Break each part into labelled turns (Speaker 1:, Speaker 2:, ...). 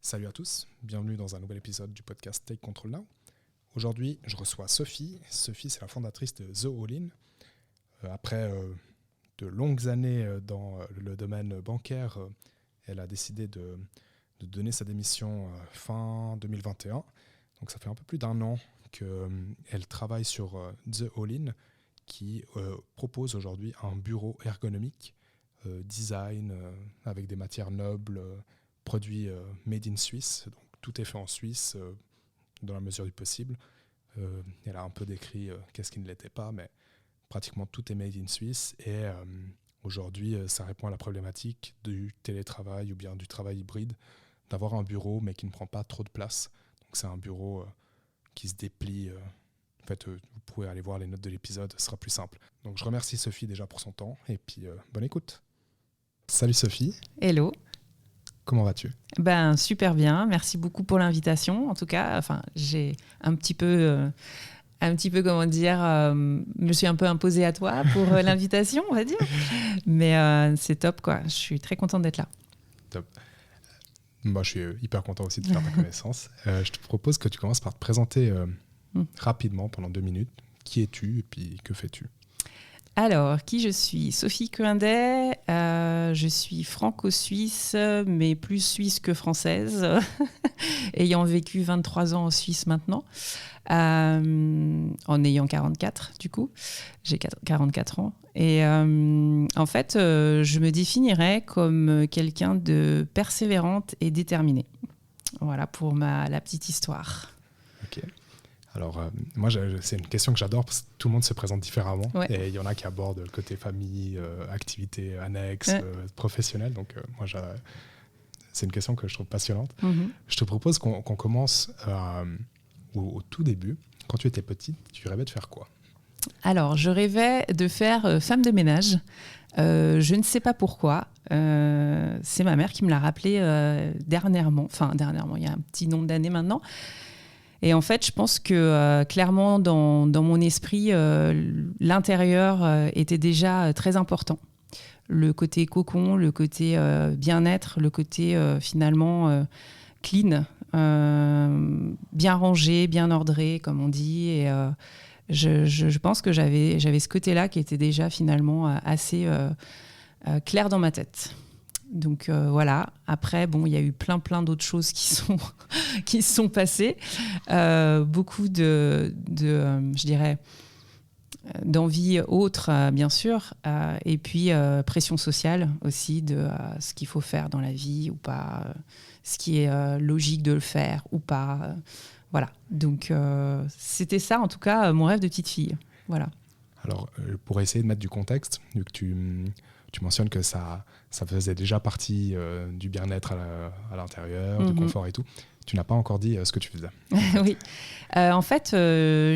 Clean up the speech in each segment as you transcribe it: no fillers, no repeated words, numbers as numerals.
Speaker 1: Salut à tous, bienvenue dans un nouvel épisode du podcast Take Control Now. Aujourd'hui, je reçois Sophie. Sophie, c'est la fondatrice de The All In. Après de longues années dans le domaine bancaire, elle a décidé de donner sa démission fin 2021. Donc ça fait un peu plus d'un an qu'elle travaille sur The All In, qui propose aujourd'hui un bureau ergonomique, design avec des matières nobles, produits made in Suisse. Donc tout est fait en Suisse dans la mesure du possible. Elle a un peu décrit qu'est-ce qui ne l'était pas, mais pratiquement tout est made in Suisse. Et aujourd'hui, ça répond à la problématique du télétravail ou bien du travail hybride, d'avoir un bureau mais qui ne prend pas trop de place. Donc c'est un bureau qui se déplie. En fait, vous pouvez aller voir les notes de l'épisode, ce sera plus simple. Donc je remercie Sophie déjà pour son temps et puis bonne écoute. Salut Sophie.
Speaker 2: Hello.
Speaker 1: Comment vas-tu ?
Speaker 2: Super bien, merci beaucoup pour l'invitation. En tout cas, j'ai un petit peu, comment dire, me suis un peu imposée à toi pour l'invitation, on va dire. Mais c'est top, quoi. Je suis très contente d'être là.
Speaker 1: Top. Moi, je suis hyper content aussi de faire ta connaissance. Je te propose que tu commences par te présenter rapidement pendant 2 minutes. Qui es-tu et puis que fais-tu ?
Speaker 2: Alors, qui je suis ? Sophie Coindet, je suis franco-suisse, mais plus suisse que française, ayant vécu 23 ans en Suisse maintenant, en ayant 44 du coup, j'ai 44 ans. Et en fait, je me définirais comme quelqu'un de persévérante et déterminée. Voilà pour la petite histoire.
Speaker 1: Ok. Alors, moi, c'est une question que j'adore parce que tout le monde se présente différemment. Ouais. Et il y en a qui abordent le côté famille, activités annexes, professionnelles. Donc, moi, c'est une question que je trouve passionnante. Mm-hmm. Je te propose qu'on commence au tout début. Quand tu étais petite, tu rêvais de faire quoi ?
Speaker 2: Alors, je rêvais de faire femme de ménage. Je ne sais pas pourquoi. C'est ma mère qui me l'a rappelé dernièrement, il y a un petit nombre d'années maintenant. Et en fait, je pense que clairement, dans mon esprit, l'intérieur était déjà très important. Le côté cocon, le côté bien-être, le côté finalement clean, bien rangé, bien ordré, comme on dit. Et je pense que j'avais ce côté-là qui était déjà finalement assez clair dans ma tête. Donc voilà. Après, il y a eu plein d'autres choses qui se sont passées. Beaucoup je dirais, d'envie autre, bien sûr. Et puis, pression sociale aussi de ce qu'il faut faire dans la vie ou pas, ce qui est logique de le faire ou pas. Voilà. Donc, c'était ça, en tout cas, mon rêve de petite fille. Voilà.
Speaker 1: Alors, pour essayer de mettre du contexte, vu que tu mentionnes que ça faisait déjà partie du bien-être à l'intérieur, du confort et tout. Tu n'as pas encore dit ce que tu faisais.
Speaker 2: Oui. En fait,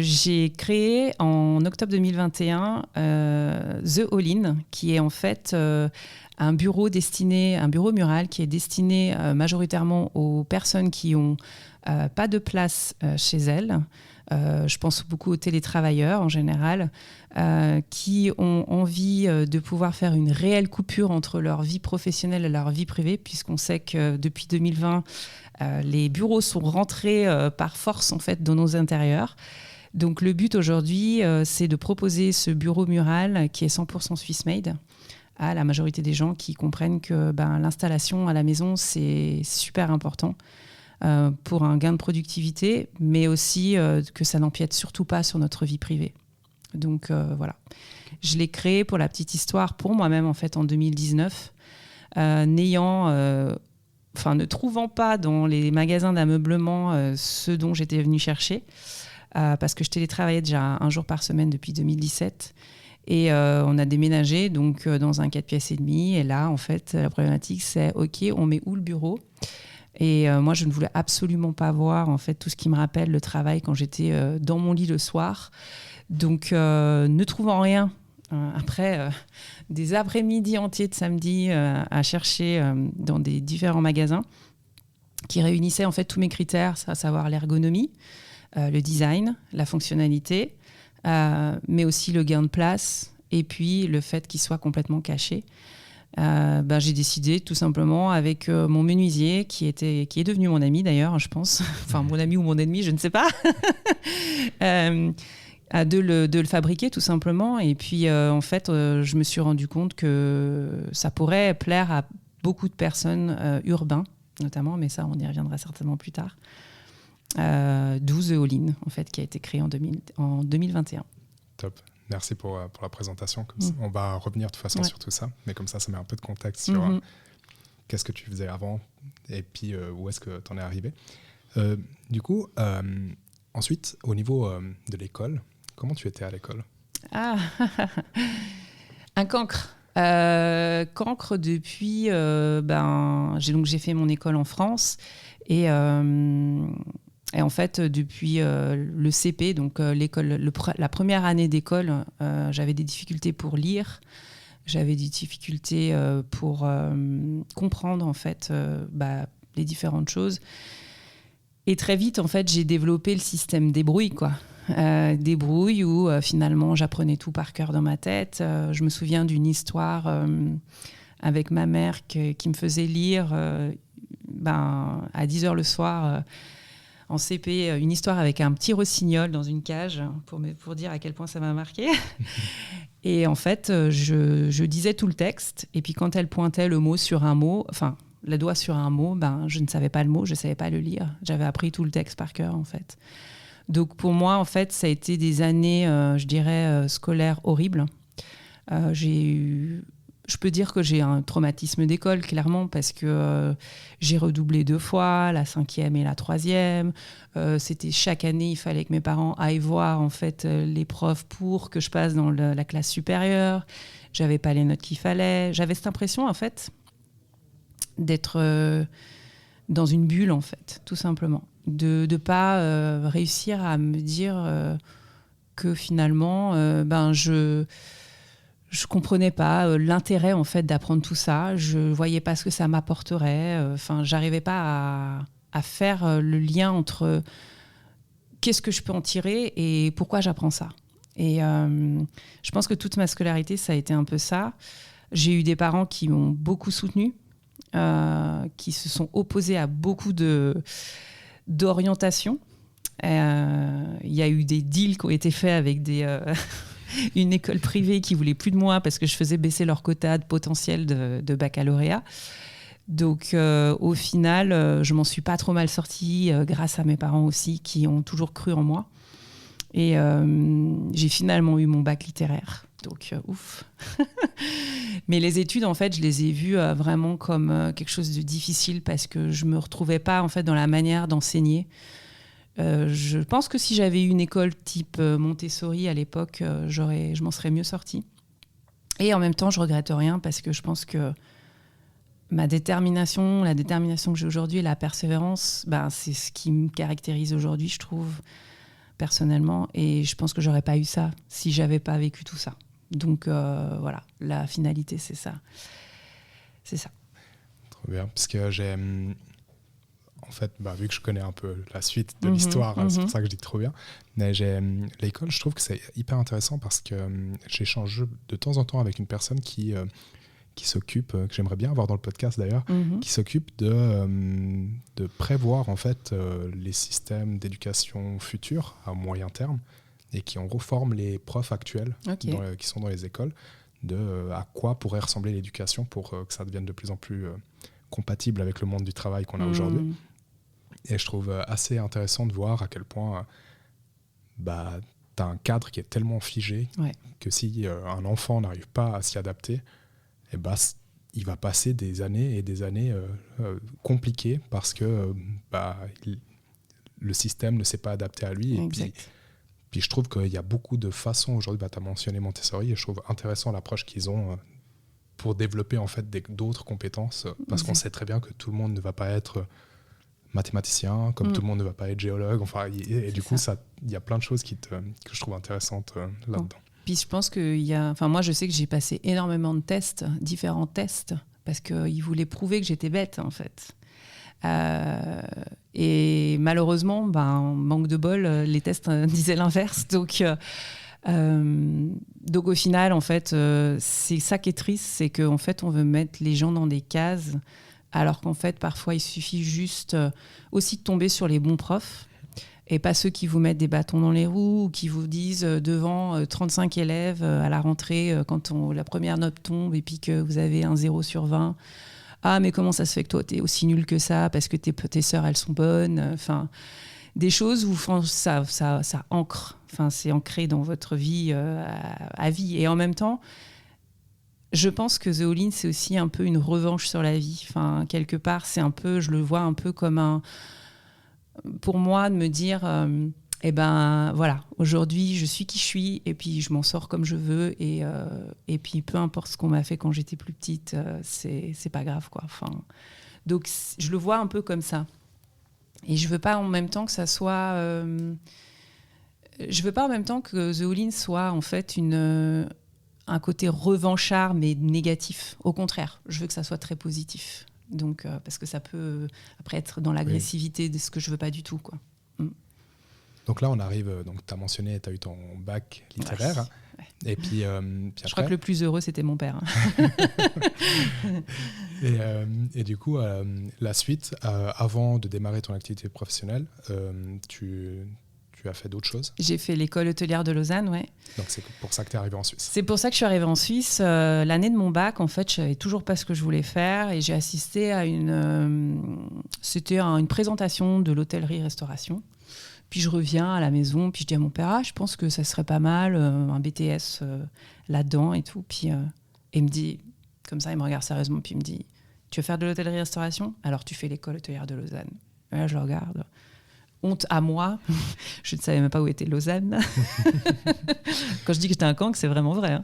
Speaker 2: j'ai créé en octobre 2021 The All In, qui est en fait un bureau mural qui est destiné majoritairement aux personnes qui n'ont pas de place chez elles. Je pense beaucoup aux télétravailleurs en général, qui ont envie de pouvoir faire une réelle coupure entre leur vie professionnelle et leur vie privée, puisqu'on sait que depuis 2020, les bureaux sont rentrés par force en fait dans nos intérieurs. Donc le but aujourd'hui, c'est de proposer ce bureau mural qui est 100% Swiss made à la majorité des gens qui comprennent que l'installation à la maison, c'est super important. Pour un gain de productivité, mais aussi que ça n'empiète surtout pas sur notre vie privée. Donc voilà. Je l'ai créé pour la petite histoire pour moi-même en fait en 2019, ne trouvant pas dans les magasins d'ameublement ce dont j'étais venue chercher, parce que je télétravaillais déjà un jour par semaine depuis 2017. Et on a déménagé donc dans un 4 pièces et demi. Et là, en fait, la problématique, c'est OK, on met où le bureau ? Et moi, je ne voulais absolument pas voir en fait tout ce qui me rappelle le travail quand j'étais dans mon lit le soir. Donc, ne trouvant rien, après des après-midi entiers de samedi à chercher dans des différents magasins qui réunissaient en fait tous mes critères, à savoir l'ergonomie, le design, la fonctionnalité, mais aussi le gain de place et puis le fait qu'il soit complètement caché. J'ai décidé tout simplement avec mon menuisier qui est devenu mon ami d'ailleurs, je pense, enfin mon ami ou mon ennemi, je ne sais pas, de le fabriquer tout simplement. Et puis en fait, je me suis rendu compte que ça pourrait plaire à beaucoup de personnes urbains notamment, mais ça on y reviendra certainement plus tard. D'où The All-In en fait, qui a été créé en 2021.
Speaker 1: Top. Merci pour la présentation. Comme ça, on va revenir de toute façon sur tout ça, mais comme ça met un peu de contexte sur qu'est-ce que tu faisais avant et puis où est-ce que tu en es arrivé. Du coup, ensuite, au niveau de l'école, comment tu étais à l'école ?
Speaker 2: Un cancre. Cancre depuis... j'ai fait mon école en France et en fait, depuis le CP, donc la première année d'école, j'avais des difficultés pour lire, j'avais des difficultés pour comprendre en fait les différentes choses. Et très vite, en fait, j'ai développé le système débrouille, quoi. Débrouille où finalement j'apprenais tout par cœur dans ma tête. Je me souviens d'une histoire avec ma mère qui me faisait lire à 10h le soir en CP, une histoire avec un petit rossignol dans une cage pour dire à quel point ça m'a marqué. Et en fait, je disais tout le texte. Et puis quand elle pointait le mot sur un mot, enfin le doigt sur un mot, je ne savais pas le mot, je ne savais pas le lire. J'avais appris tout le texte par cœur, en fait. Donc pour moi, en fait, ça a été des années, je dirais, scolaires horribles. Je peux dire que j'ai un traumatisme d'école, clairement, parce que j'ai redoublé 2 fois, la 5e et la 3e. C'était chaque année, il fallait que mes parents aillent voir en fait, les profs pour que je passe dans la classe supérieure. J'avais pas les notes qu'il fallait. J'avais cette impression, en fait, d'être dans une bulle, en fait, tout simplement. De ne pas réussir à me dire que finalement, je comprenais pas l'intérêt en fait d'apprendre tout ça. Je voyais pas ce que ça m'apporterait. J'arrivais pas à faire le lien entre qu'est-ce que je peux en tirer et pourquoi j'apprends ça. Et je pense que toute ma scolarité, ça a été un peu ça. J'ai eu des parents qui m'ont beaucoup soutenue, qui se sont opposés à beaucoup d'orientation. Il y a eu des deals qui ont été faits avec une école privée qui voulait plus de moi parce que je faisais baisser leur quota de potentiel de baccalauréat. Donc au final, je m'en suis pas trop mal sortie grâce à mes parents aussi qui ont toujours cru en moi. Et j'ai finalement eu mon bac littéraire. Donc ouf. Mais les études, en fait, je les ai vues vraiment comme quelque chose de difficile parce que je me retrouvais pas en fait dans la manière d'enseigner. Je pense que si j'avais eu une école type Montessori à l'époque, je m'en serais mieux sortie. Et en même temps, je regrette rien parce que je pense que la détermination que j'ai aujourd'hui et la persévérance, c'est ce qui me caractérise aujourd'hui, je trouve, personnellement. Et je pense que j'aurais pas eu ça si j'avais pas vécu tout ça. Donc voilà, la finalité, c'est ça. C'est ça.
Speaker 1: Trop bien, parce que j'ai... En fait, vu que je connais un peu la suite de l'histoire, c'est pour ça que je dis trop bien. Mais l'école, je trouve que c'est hyper intéressant parce que j'échange de temps en temps avec une personne qui s'occupe, que j'aimerais bien avoir dans le podcast d'ailleurs, qui s'occupe de prévoir en fait les systèmes d'éducation futurs à moyen terme et qui en gros forme les profs actuels qui sont dans les écoles à quoi pourrait ressembler l'éducation pour que ça devienne de plus en plus compatible avec le monde du travail qu'on a aujourd'hui. Et je trouve assez intéressant de voir à quel point tu as un cadre qui est tellement figé que si un enfant n'arrive pas à s'y adapter, il va passer des années et des années compliquées parce que le système ne s'est pas adapté à lui. Et puis je trouve qu'il y a beaucoup de façons aujourd'hui. Tu as mentionné Montessori et je trouve intéressant l'approche qu'ils ont pour développer en fait d'autres compétences parce qu'on sait très bien que tout le monde ne va pas être mathématicien, comme tout le monde ne va pas être géologue. Et du coup, il y a plein de choses que je trouve intéressantes là-dedans.
Speaker 2: Puis je pense moi, je sais que j'ai passé énormément de tests, différents tests, parce qu'ils voulaient prouver que j'étais bête, en fait. Et malheureusement, manque de bol, les tests disaient l'inverse. Donc, Donc au final, en fait, c'est ça qui est triste, c'est qu'en fait, on veut mettre les gens dans des cases, alors qu'en fait, parfois, il suffit juste aussi de tomber sur les bons profs, et pas ceux qui vous mettent des bâtons dans les roues, ou qui vous disent devant 35 élèves à la rentrée, quand la première note tombe, et puis que vous avez un 0 sur 20. Ah, mais comment ça se fait que toi, t'es aussi nul que ça, parce que tes sœurs, elles sont bonnes. Enfin, des choses où ça ancre. Enfin, c'est ancré dans votre vie à vie. Et en même temps, je pense que The All-In, c'est aussi un peu une revanche sur la vie. Enfin, quelque part, c'est un peu, je le vois un peu comme pour moi, de me dire, eh ben voilà, aujourd'hui, je suis qui je suis, et puis je m'en sors comme je veux, et puis peu importe ce qu'on m'a fait quand j'étais plus petite, c'est pas grave, quoi. Enfin, donc, je le vois un peu comme ça. Et je veux pas en même temps que ça soit... je veux pas en même temps que The All-In soit en fait un côté revanchard mais négatif. Au contraire, je veux que ça soit très positif. Donc, parce que ça peut après être dans l'agressivité de ce que je veux pas du tout, quoi.
Speaker 1: Donc là, on arrive, donc tu as mentionné, tu as eu ton bac littéraire.
Speaker 2: Ouais.
Speaker 1: Et puis après,
Speaker 2: je crois que le plus heureux, c'était mon père. Hein.
Speaker 1: et du coup, la suite, avant de démarrer ton activité professionnelle, tu as fait d'autres choses?
Speaker 2: J'ai fait l'école hôtelière de Lausanne, ouais.
Speaker 1: Donc c'est pour ça que tu es arrivée en Suisse? C'est
Speaker 2: pour ça que je suis arrivée en Suisse. L'année de mon bac, en fait, je savais toujours pas ce que je voulais faire, et j'ai assisté à une présentation de l'hôtellerie-restauration. Puis je reviens à la maison, puis je dis à mon père, je pense que ça serait pas mal, un BTS là-dedans et tout. Puis il me dit, comme ça, il me regarde sérieusement, puis il me dit, tu veux faire de l'hôtellerie-restauration? Alors tu fais l'école hôtelière de Lausanne. Et là, je le regarde. Honte à moi, je ne savais même pas où était Lausanne. Quand je dis que j'étais un cancre, c'est vraiment vrai.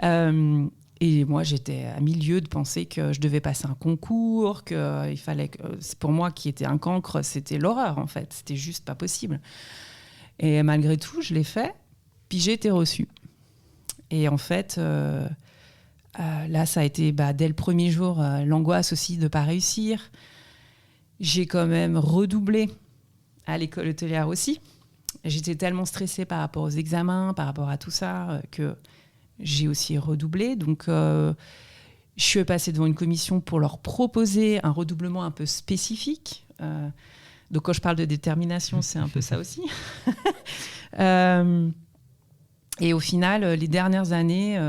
Speaker 2: Hein. Et moi, j'étais à milieu de penser que je devais passer un concours, qu'il fallait que... Pour moi, qui était un cancre, c'était l'horreur, en fait. C'était juste pas possible. Et malgré tout, je l'ai fait, puis j'ai été reçue. Et en fait, là, ça a été, dès le premier jour, l'angoisse aussi de ne pas réussir. J'ai quand même redoublé à l'école hôtelière aussi. J'étais tellement stressée par rapport aux examens, par rapport à tout ça, que j'ai aussi redoublé. Donc, je suis passée devant une commission pour leur proposer un redoublement un peu spécifique. Donc, quand je parle de détermination, c'est un peu ça aussi. Et au final, les dernières années,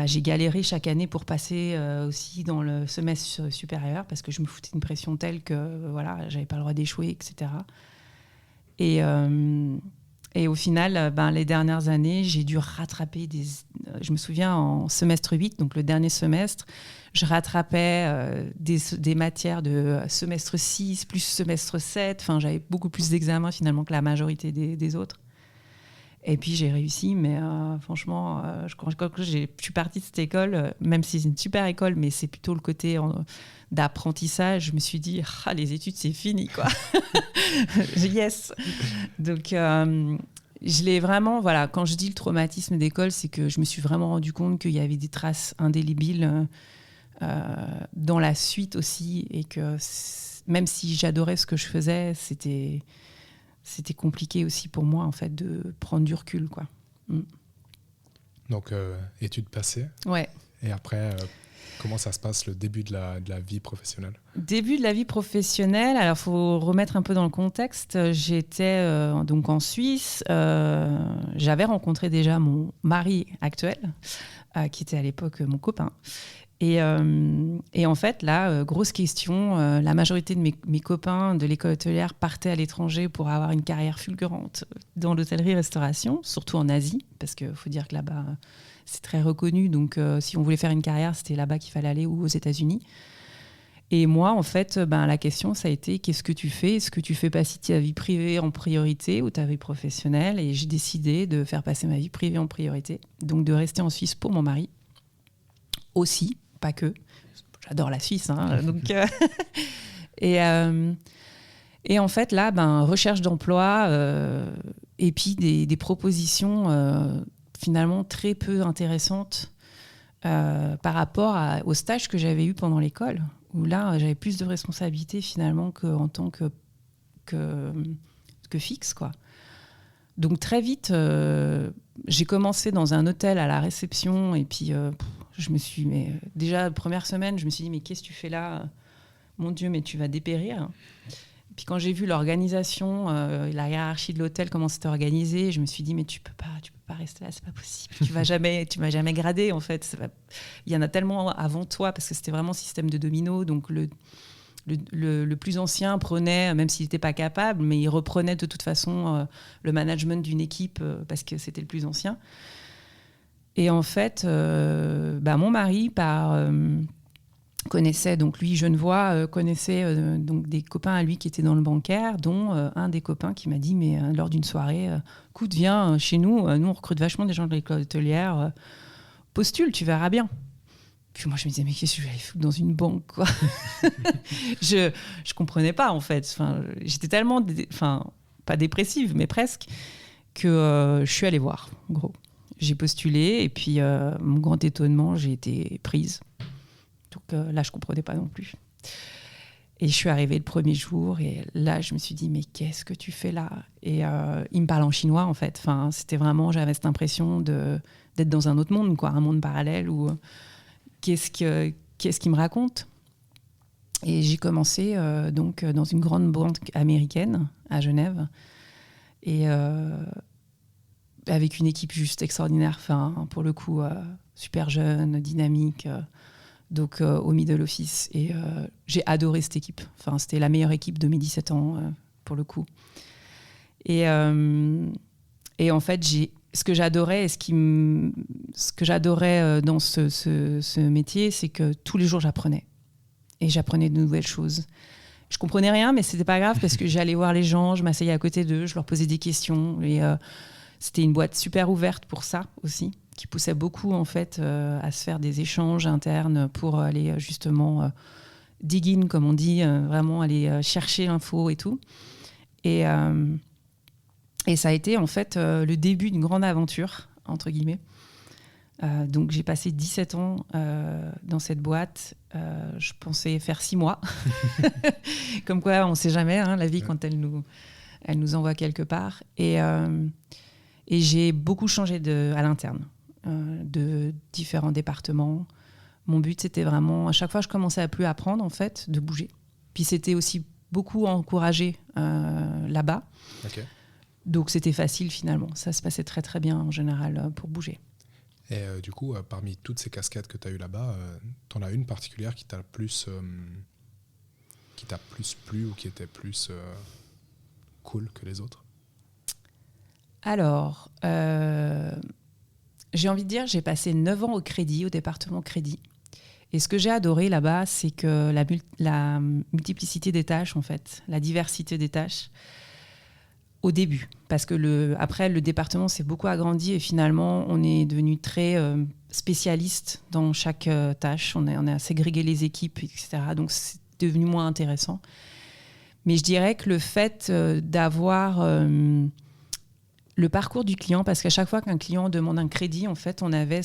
Speaker 2: j'ai galéré chaque année pour passer aussi dans le semestre supérieur, parce que je me foutais une pression telle que voilà, j'avais pas le droit d'échouer, etc. Et au final, les dernières années, j'ai dû rattraper je me souviens, en semestre 8, donc le dernier semestre, je rattrapais des matières de semestre 6 plus semestre 7. Enfin, j'avais beaucoup plus d'examens finalement que la majorité des autres. Et puis j'ai réussi, mais franchement, quand je suis partie de cette école, même si c'est une super école, mais c'est plutôt le côté d'apprentissage, je me suis dit, les études, c'est fini, quoi. Yes. Donc, je l'ai vraiment, voilà, quand je dis le traumatisme d'école, c'est que je me suis vraiment rendu compte qu'il y avait des traces indélébiles dans la suite aussi, et que même si j'adorais ce que je faisais, c'était compliqué aussi pour moi, en fait, de prendre du recul, quoi.
Speaker 1: Donc, études passées.
Speaker 2: Ouais.
Speaker 1: Et après, comment ça se passe, le début de la vie professionnelle?
Speaker 2: Début de la vie professionnelle, alors il faut remettre un peu dans le contexte. J'étais donc en Suisse. J'avais rencontré déjà mon mari actuel, qui était à l'époque mon copain. Et en fait, là, grosse question, la majorité de mes copains de l'école hôtelière partaient à l'étranger pour avoir une carrière fulgurante dans l'hôtellerie-restauration, surtout en Asie, parce qu'il faut dire que là-bas, c'est très reconnu. Donc, si on voulait faire une carrière, c'était là-bas qu'il fallait aller, ou aux États-Unis. Et moi, en fait, la question, ça a été, qu'est-ce que tu fais? Est-ce que tu fais passer ta vie privée en priorité ou ta vie professionnelle? Et j'ai décidé de faire passer ma vie privée en priorité, donc de rester en Suisse pour mon mari aussi. Pas que. J'adore la Suisse. Hein, donc, et en fait, là, recherche d'emploi et puis des propositions finalement très peu intéressantes par rapport au stage que j'avais eu pendant l'école, où là, j'avais plus de responsabilités finalement qu'en tant que fixe, quoi. Donc très vite, j'ai commencé dans un hôtel à la réception et puis je me suis... déjà, la première semaine, je me suis dit, mais qu'est-ce que tu fais là ? Mon Dieu, mais tu vas dépérir. Puis quand j'ai vu l'organisation, la hiérarchie de l'hôtel, comment c'était organisé, je me suis dit, mais tu peux pas rester là, c'est pas possible. Tu vas jamais grader, en fait. Il y en a tellement avant toi, parce que c'était vraiment système de domino. Donc le plus ancien prenait, même s'il n'était pas capable, mais il reprenait de toute façon le management d'une équipe parce que c'était le plus ancien. Et en fait, mon mari, connaissait, donc lui, Genevois, connaissait donc des copains à lui qui étaient dans le bancaire, dont un des copains qui m'a dit, mais lors d'une soirée, écoute, viens chez nous, nous on recrute vachement des gens de l'école hôtelière, postule, tu verras bien. Puis moi je me disais, mais qu'est-ce que je vais aller foutre dans une banque, quoi. Je comprenais pas, en fait. Enfin, j'étais tellement, pas dépressive, mais presque, que je suis allée voir, en gros. J'ai postulé, et puis mon grand étonnement, j'ai été prise. Donc là, je ne comprenais pas non plus. Et je suis arrivée le premier jour, et là, je me suis dit, mais qu'est-ce que tu fais là ? Et il me parle en chinois, en fait. Enfin, c'était vraiment, j'avais cette impression d'être dans un autre monde, quoi, un monde parallèle où qu'est-ce qu'il me raconte ? Et j'ai commencé donc dans une grande banque américaine à Genève, et avec une équipe juste extraordinaire, enfin, pour le coup, super jeune, dynamique. Donc au middle office, et j'ai adoré cette équipe. Enfin, c'était la meilleure équipe de mes 17 ans pour le coup. Et en fait, ce que j'adorais et ce que j'adorais dans ce métier, c'est que tous les jours j'apprenais, et j'apprenais de nouvelles choses. Je comprenais rien, mais c'était pas grave parce que j'allais voir les gens, je m'asseyais à côté d'eux, je leur posais des questions, et c'était une boîte super ouverte pour ça aussi, qui poussait beaucoup en fait à se faire des échanges internes pour aller justement dig in, comme on dit, vraiment aller chercher l'info et tout. Et ça a été en fait le début d'une grande aventure, entre guillemets. Donc j'ai passé 17 ans dans cette boîte. Je pensais faire 6 mois. Comme quoi, on ne sait jamais, hein, la vie, quand elle nous envoie quelque part. Et j'ai beaucoup changé à l'interne. De différents départements. Mon but, c'était vraiment, à chaque fois, je commençais à plus apprendre, en fait, de bouger. Puis c'était aussi beaucoup encouragé là-bas. Okay. Donc c'était facile, finalement. Ça se passait très, très bien, en général, pour bouger.
Speaker 1: Et du coup, parmi toutes ces casquettes que tu as eues là-bas, t'en as une particulière qui t'a plus plu ou qui était plus cool que les autres ?
Speaker 2: Alors... j'ai envie de dire, j'ai passé 9 ans au département crédit. Et ce que j'ai adoré là-bas, c'est que la multiplicité des tâches, en fait, la diversité des tâches, au début. Parce que après, le département s'est beaucoup agrandi et finalement, on est devenu très spécialiste dans chaque tâche. On a ségrégé les équipes, etc. Donc, c'est devenu moins intéressant. Mais je dirais que le fait d'avoir... le parcours du client, parce qu'à chaque fois qu'un client demande un crédit, en fait, on avait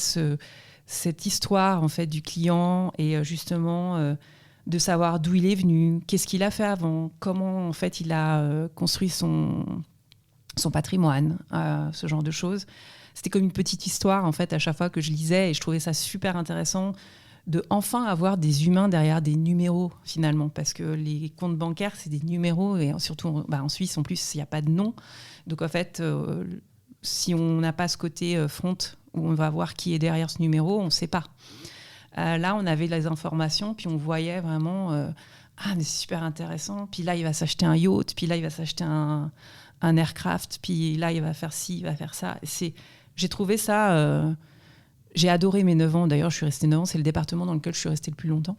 Speaker 2: cette histoire en fait, du client et justement de savoir d'où il est venu, qu'est-ce qu'il a fait avant, comment en fait, il a construit son patrimoine, ce genre de choses. C'était comme une petite histoire en fait, à chaque fois que je lisais, et je trouvais ça super intéressant de enfin avoir des humains derrière des numéros finalement, parce que les comptes bancaires, c'est des numéros, et surtout en Suisse, en plus, il n'y a pas de nom. Donc en fait, si on n'a pas ce côté front où on va voir qui est derrière ce numéro, on ne sait pas. Là, on avait les informations, puis on voyait vraiment mais c'est super intéressant. Puis là, il va s'acheter un yacht, puis là, il va s'acheter un aircraft, puis là, il va faire ci, il va faire ça. J'ai trouvé ça... j'ai adoré mes 9 ans. D'ailleurs, je suis restée 9 ans. C'est le département dans lequel je suis restée le plus longtemps.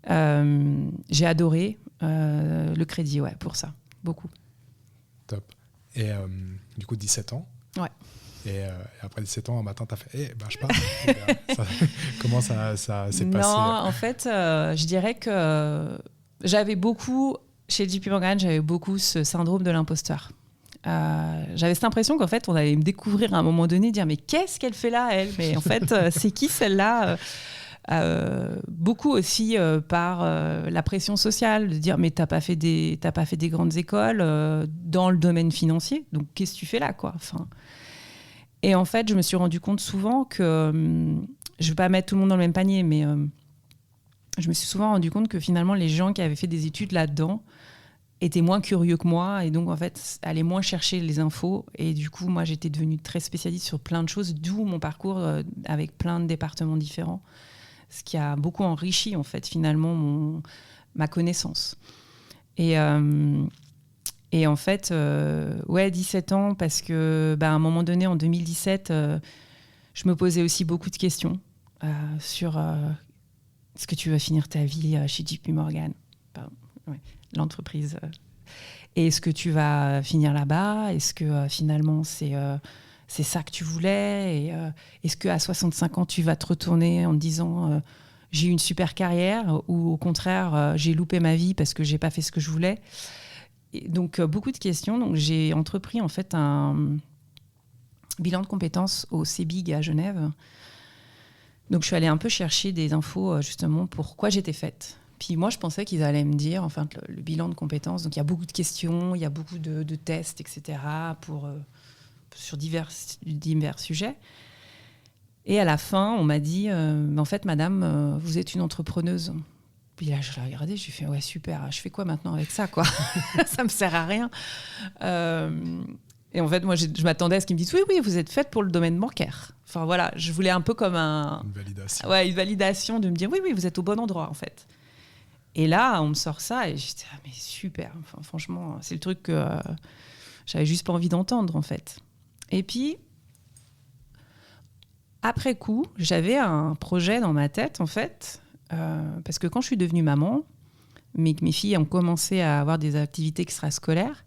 Speaker 2: J'ai adoré le crédit, ouais, pour ça. Beaucoup.
Speaker 1: Top. Et du coup, 17 ans.
Speaker 2: Ouais.
Speaker 1: Et après 17 ans, un matin, tu as fait je pars. Comment ça s'est passé ?
Speaker 2: Non, en fait, je dirais que j'avais beaucoup, chez JP Morgan, j'avais beaucoup ce syndrome de l'imposteur. J'avais cette impression qu'en fait, on allait me découvrir à un moment donné, dire mais qu'est-ce qu'elle fait là, elle ? Mais en fait, c'est qui celle-là ? Beaucoup aussi par la pression sociale, de dire mais t'as pas fait des grandes écoles dans le domaine financier, donc qu'est-ce que tu fais là, quoi. Enfin, et en fait, je me suis rendu compte souvent que je vais pas mettre tout le monde dans le même panier, mais je me suis souvent rendu compte que finalement les gens qui avaient fait des études là-dedans étaient moins curieux que moi et donc en fait allaient moins chercher les infos, et du coup moi j'étais devenue très spécialiste sur plein de choses, d'où mon parcours avec plein de départements différents, ce qui a beaucoup enrichi en fait finalement ma connaissance. Et en fait, 17 ans, parce que à un moment donné, en 2017, je me posais aussi beaucoup de questions sur est-ce que tu vas finir ta vie chez JP Morgan, l'entreprise, et est-ce que tu vas finir là-bas, est-ce que finalement c'est ça que tu voulais, et est-ce qu'à 65 ans, tu vas te retourner en te disant j'ai eu une super carrière, ou au contraire, j'ai loupé ma vie parce que j'ai pas fait ce que je voulais. Et donc, beaucoup de questions. Donc, j'ai entrepris en fait un bilan de compétences au CEBIG à Genève. Donc, je suis allée un peu chercher des infos justement pour quoi j'étais faite. Puis moi, je pensais qu'ils allaient me dire, enfin, le bilan de compétences. Donc, il y a beaucoup de questions, il y a beaucoup de tests, etc. Sur divers sujets. Et à la fin, on m'a dit, en fait, madame, vous êtes une entrepreneuse. Puis là, je l'ai regardé, j'ai fait, ouais, super, je fais quoi maintenant avec ça, quoi? Ça me sert à rien. Et en fait, moi, je m'attendais à ce qu'ils me disent, oui, vous êtes faite pour le domaine bancaire. Enfin, voilà, je voulais un peu comme une validation. Ouais, une validation de me dire, oui, vous êtes au bon endroit, en fait. Et là, on me sort ça, et j'étais, mais super. Enfin, franchement, c'est le truc que j'avais juste pas envie d'entendre, en fait. Et puis, après coup, j'avais un projet dans ma tête, en fait, parce que quand je suis devenue maman, mais que mes filles ont commencé à avoir des activités extrascolaires,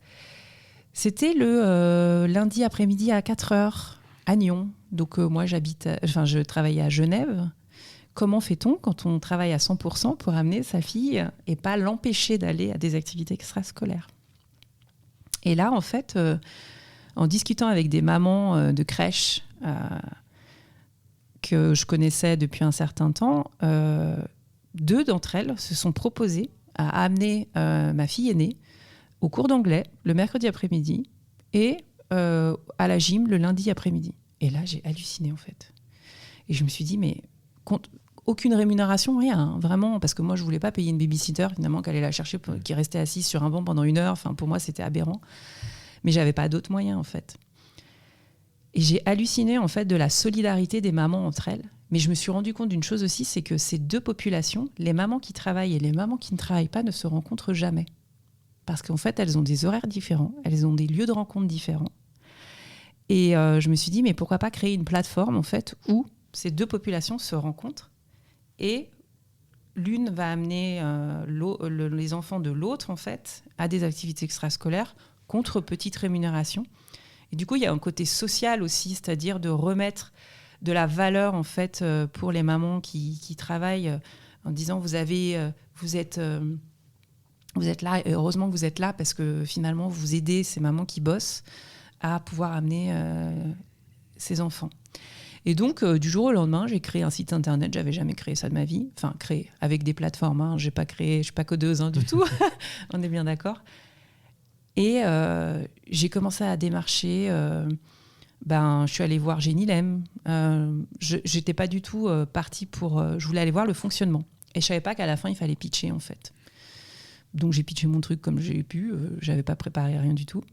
Speaker 2: c'était le lundi après-midi à 4h à Nyon. Donc moi, je travaillais à Genève. Comment fait-on quand on travaille à 100% pour amener sa fille et pas l'empêcher d'aller à des activités extrascolaires? Et là, en fait, en discutant avec des mamans de crèche que je connaissais depuis un certain temps, 2 d'entre elles se sont proposées à amener ma fille aînée au cours d'anglais le mercredi après-midi et à la gym le lundi après-midi. Et là, j'ai halluciné, en fait. Et je me suis dit, mais aucune rémunération, rien, hein, vraiment, parce que moi, je ne voulais pas payer une babysitter, finalement, qu'elle allait la chercher, qui restait assise sur un banc pendant 1 heure. Enfin, pour moi, c'était aberrant. Mais je n'avais pas d'autres moyens, en fait. Et j'ai halluciné, en fait, de la solidarité des mamans entre elles. Mais je me suis rendu compte d'une chose aussi, c'est que ces 2 populations, les mamans qui travaillent et les mamans qui ne travaillent pas, ne se rencontrent jamais. Parce qu'en fait, elles ont des horaires différents, elles ont des lieux de rencontre différents. Et je me suis dit, mais pourquoi pas créer une plateforme, en fait, où ces 2 populations se rencontrent, et l'une va amener les enfants de l'autre, en fait, à des activités extrascolaires contre petite rémunération. Et du coup, il y a un côté social aussi, c'est-à-dire de remettre de la valeur, en fait, pour les mamans qui travaillent, en disant, vous êtes là, et heureusement que vous êtes là, parce que finalement, vous aidez ces mamans qui bossent à pouvoir amener ses enfants. Et donc, du jour au lendemain, j'ai créé un site internet. J'avais jamais créé ça de ma vie. Enfin, créé avec des plateformes. Hein. Je suis pas codeuse du tout. On est bien d'accord. Et j'ai commencé à démarcher. Je suis allée voir Génilem. J'étais pas du tout partie pour... je voulais aller voir le fonctionnement. Et je savais pas qu'à la fin, il fallait pitcher, en fait. Donc, j'ai pitché mon truc comme j'ai pu. J'avais pas préparé rien du tout.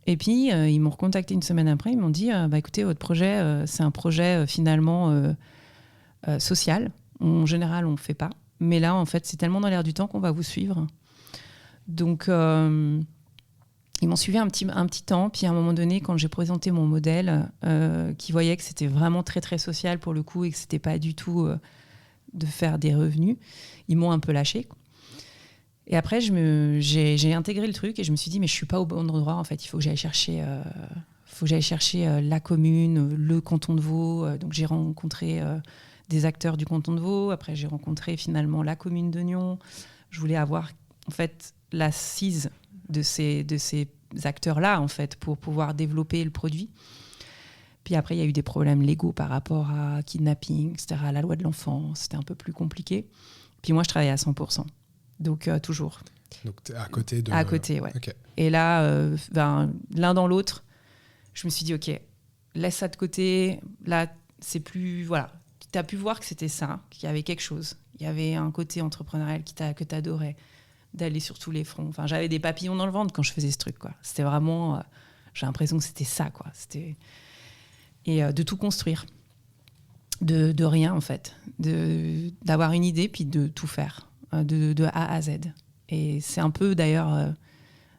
Speaker 2: Et puis, ils m'ont recontacté 1 semaine après. Ils m'ont dit, écoutez, votre projet, c'est un projet finalement social. En général, on ne le fait pas. Mais là, en fait, c'est tellement dans l'air du temps qu'on va vous suivre. Donc, ils m'ont suivi un petit temps. Puis, à un moment donné, quand j'ai présenté mon modèle, qui voyait que c'était vraiment très, très social pour le coup et que ce n'était pas du tout de faire des revenus, ils m'ont un peu lâché. Et après, j'ai intégré le truc et je me suis dit, mais je ne suis pas au bon endroit. En fait, il faut que j'aille chercher, la commune, le canton de Vaud. Donc, j'ai rencontré des acteurs du canton de Vaud. Après, j'ai rencontré finalement la commune de Nyon. Je voulais avoir en fait l'assise de ces acteurs-là, en fait, pour pouvoir développer le produit. Puis après, il y a eu des problèmes légaux par rapport à kidnapping, etc., à la loi de l'enfant. C'était un peu plus compliqué. Puis moi, je travaillais à 100%. Donc, toujours.
Speaker 1: Donc, t'es à côté de...
Speaker 2: À côté, ouais.
Speaker 1: Okay.
Speaker 2: Et là, l'un dans l'autre, je me suis dit, OK, laisse ça de côté. Là, c'est plus... Voilà. Tu as pu voir que c'était ça, qu'il y avait quelque chose. Il y avait un côté entrepreneurial que tu adorais, d'aller sur tous les fronts. Enfin, j'avais des papillons dans le ventre quand je faisais ce truc, quoi. C'était vraiment... j'ai l'impression que c'était ça, quoi. C'était... Et de tout construire. De rien, en fait. D'avoir une idée, puis de tout faire. De A à Z. Et c'est un peu, d'ailleurs...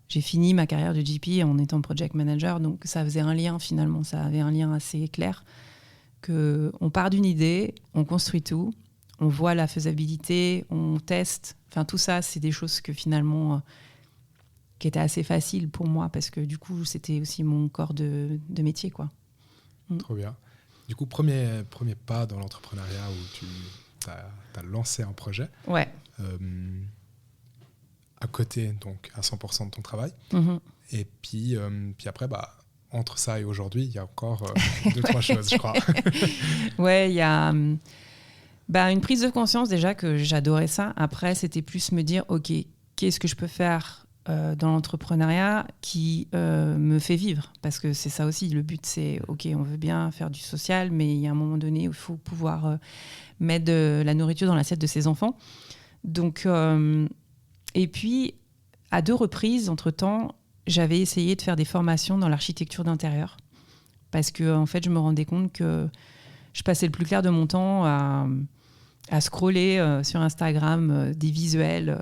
Speaker 2: j'ai fini ma carrière de GP en étant project manager, donc ça faisait un lien, finalement. Ça avait un lien assez clair. On part d'une idée, on construit tout, on voit la faisabilité, on teste. Enfin, tout ça, c'est des choses que finalement... qui étaient assez faciles pour moi, parce que du coup, c'était aussi mon corps de métier, quoi.
Speaker 1: Trop bien. Du coup, premier pas dans l'entrepreneuriat où tu as lancé un projet.
Speaker 2: Ouais.
Speaker 1: À côté, donc à 100% de ton travail. Et puis après, entre ça et aujourd'hui, il y a encore 2-3 choses, je crois.
Speaker 2: Ouais, il y a une prise de conscience déjà que j'adorais ça. Après, c'était plus me dire, OK, qu'est-ce que je peux faire dans l'entrepreneuriat qui me fait vivre, parce que c'est ça aussi le but, c'est OK, on veut bien faire du social, mais il y a un moment donné où il faut pouvoir mettre de la nourriture dans l'assiette de ses enfants. Donc et puis à 2 reprises entre-temps, j'avais essayé de faire des formations dans l'architecture d'intérieur, parce que en fait je me rendais compte que je passais le plus clair de mon temps à scroller sur Instagram des visuels.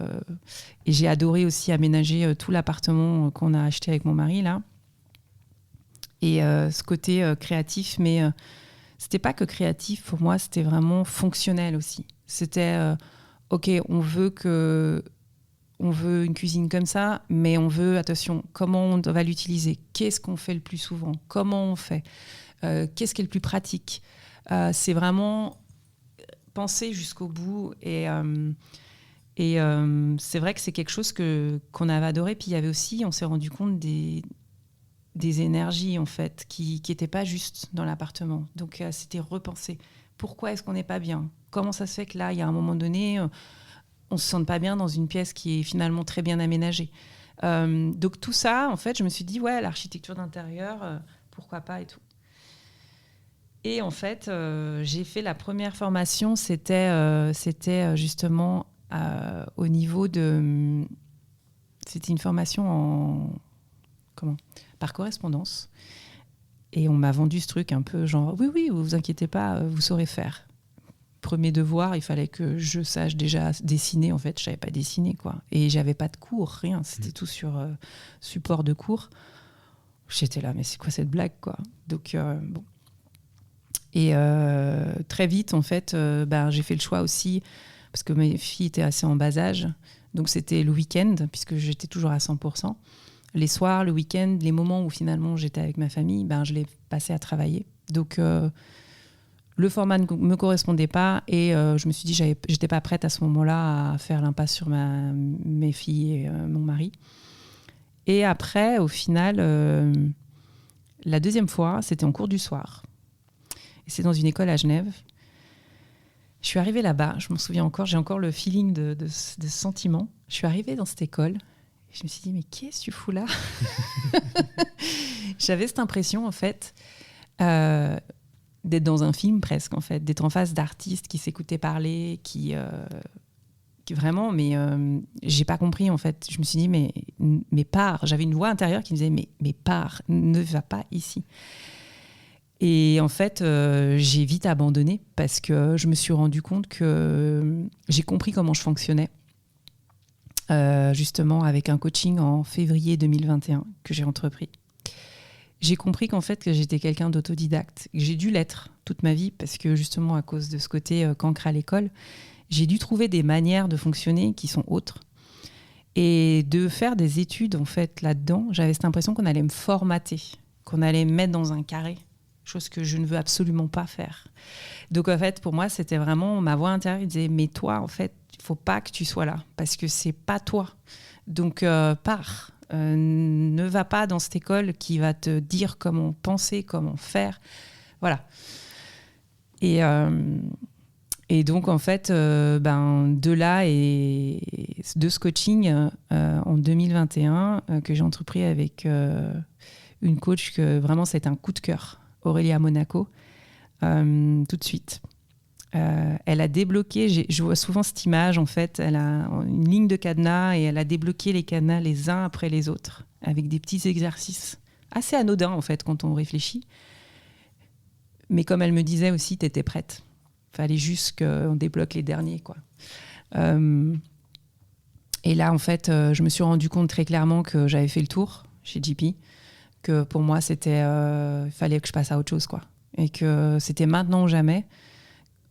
Speaker 2: Et j'ai adoré aussi aménager tout l'appartement qu'on a acheté avec mon mari, là. Et ce côté créatif, mais c'était pas que créatif pour moi, c'était vraiment fonctionnel aussi. C'était, OK, on veut une cuisine comme ça, mais on veut, attention, comment on va l'utiliser? Qu'est-ce qu'on fait le plus souvent? Comment on fait? Qu'est-ce qui est le plus pratique? C'est vraiment... penser jusqu'au bout et c'est vrai que c'est quelque chose qu'on avait adoré. Puis il y avait aussi, on s'est rendu compte des énergies en fait qui n'étaient pas juste dans l'appartement, donc c'était repenser pourquoi est-ce qu'on n'est pas bien, comment ça se fait que là il y a un moment donné on se sente pas bien dans une pièce qui est finalement très bien aménagée. Donc tout ça en fait je me suis dit ouais, l'architecture d'intérieur pourquoi pas et tout. Et en fait, j'ai fait la première formation, c'était justement au niveau de... C'était une formation par correspondance. Et on m'a vendu ce truc un peu genre, oui, vous inquiétez pas, vous saurez faire. Premier devoir, il fallait que je sache déjà dessiner. En fait, je savais pas dessiner, quoi. Et j'avais pas de cours, rien. C'était tout sur support de cours. J'étais là, mais c'est quoi cette blague, quoi? Donc, bon. Et très vite, en fait, j'ai fait le choix aussi, parce que mes filles étaient assez en bas âge, donc c'était le week-end, puisque j'étais toujours à 100%. Les soirs, le week-end, les moments où finalement j'étais avec ma famille, je les passais à travailler. Donc le format ne me correspondait pas, et je me suis dit j'étais pas prête à ce moment-là à faire l'impasse sur mes filles et mon mari. Et après, au final, la deuxième fois, c'était en cours du soir. Et c'est dans une école à Genève. Je suis arrivée là-bas, je m'en souviens encore, j'ai encore le feeling de ce sentiment. Je suis arrivée dans cette école et je me suis dit, mais qu'est-ce que tu fous là? J'avais cette impression, en fait, d'être dans un film presque, en fait, d'être en face d'artistes qui s'écoutaient parler, qui vraiment, mais j'ai pas compris, en fait. Je me suis dit, mais pars. J'avais une voix intérieure qui me disait, mais pars, ne va pas ici. Et en fait, j'ai vite abandonné parce que je me suis rendu compte que j'ai compris comment je fonctionnais. Justement, avec un coaching en février 2021 que j'ai entrepris. J'ai compris qu'en fait, que j'étais quelqu'un d'autodidacte. J'ai dû l'être toute ma vie parce que justement, à cause de ce côté cancre à l'école, j'ai dû trouver des manières de fonctionner qui sont autres. Et de faire des études, en fait, là-dedans, j'avais cette impression qu'on allait me formater, qu'on allait me mettre dans un carré. Chose que je ne veux absolument pas faire. Donc, en fait, pour moi, c'était vraiment ma voix intérieure qui disait « Mais toi, en fait, il ne faut pas que tu sois là, parce que ce n'est pas toi. Donc, pars. ne va pas dans cette école qui va te dire comment penser, comment faire. Voilà. Et donc, en fait, de là et de ce coaching en 2021 que j'ai entrepris avec une coach que vraiment, c'est un coup de cœur, Aurélia Monaco, tout de suite. Elle a débloqué, je vois souvent cette image, en fait, elle a une ligne de cadenas et elle a débloqué les cadenas les uns après les autres avec des petits exercices assez anodins, en fait, quand on réfléchit. Mais comme elle me disait aussi, tu étais prête. Il fallait juste qu'on débloque les derniers, quoi. Et là, en fait, je me suis rendu compte très clairement que j'avais fait le tour chez JP, que pour moi, il fallait que je passe à autre chose, quoi. Et que c'était maintenant ou jamais.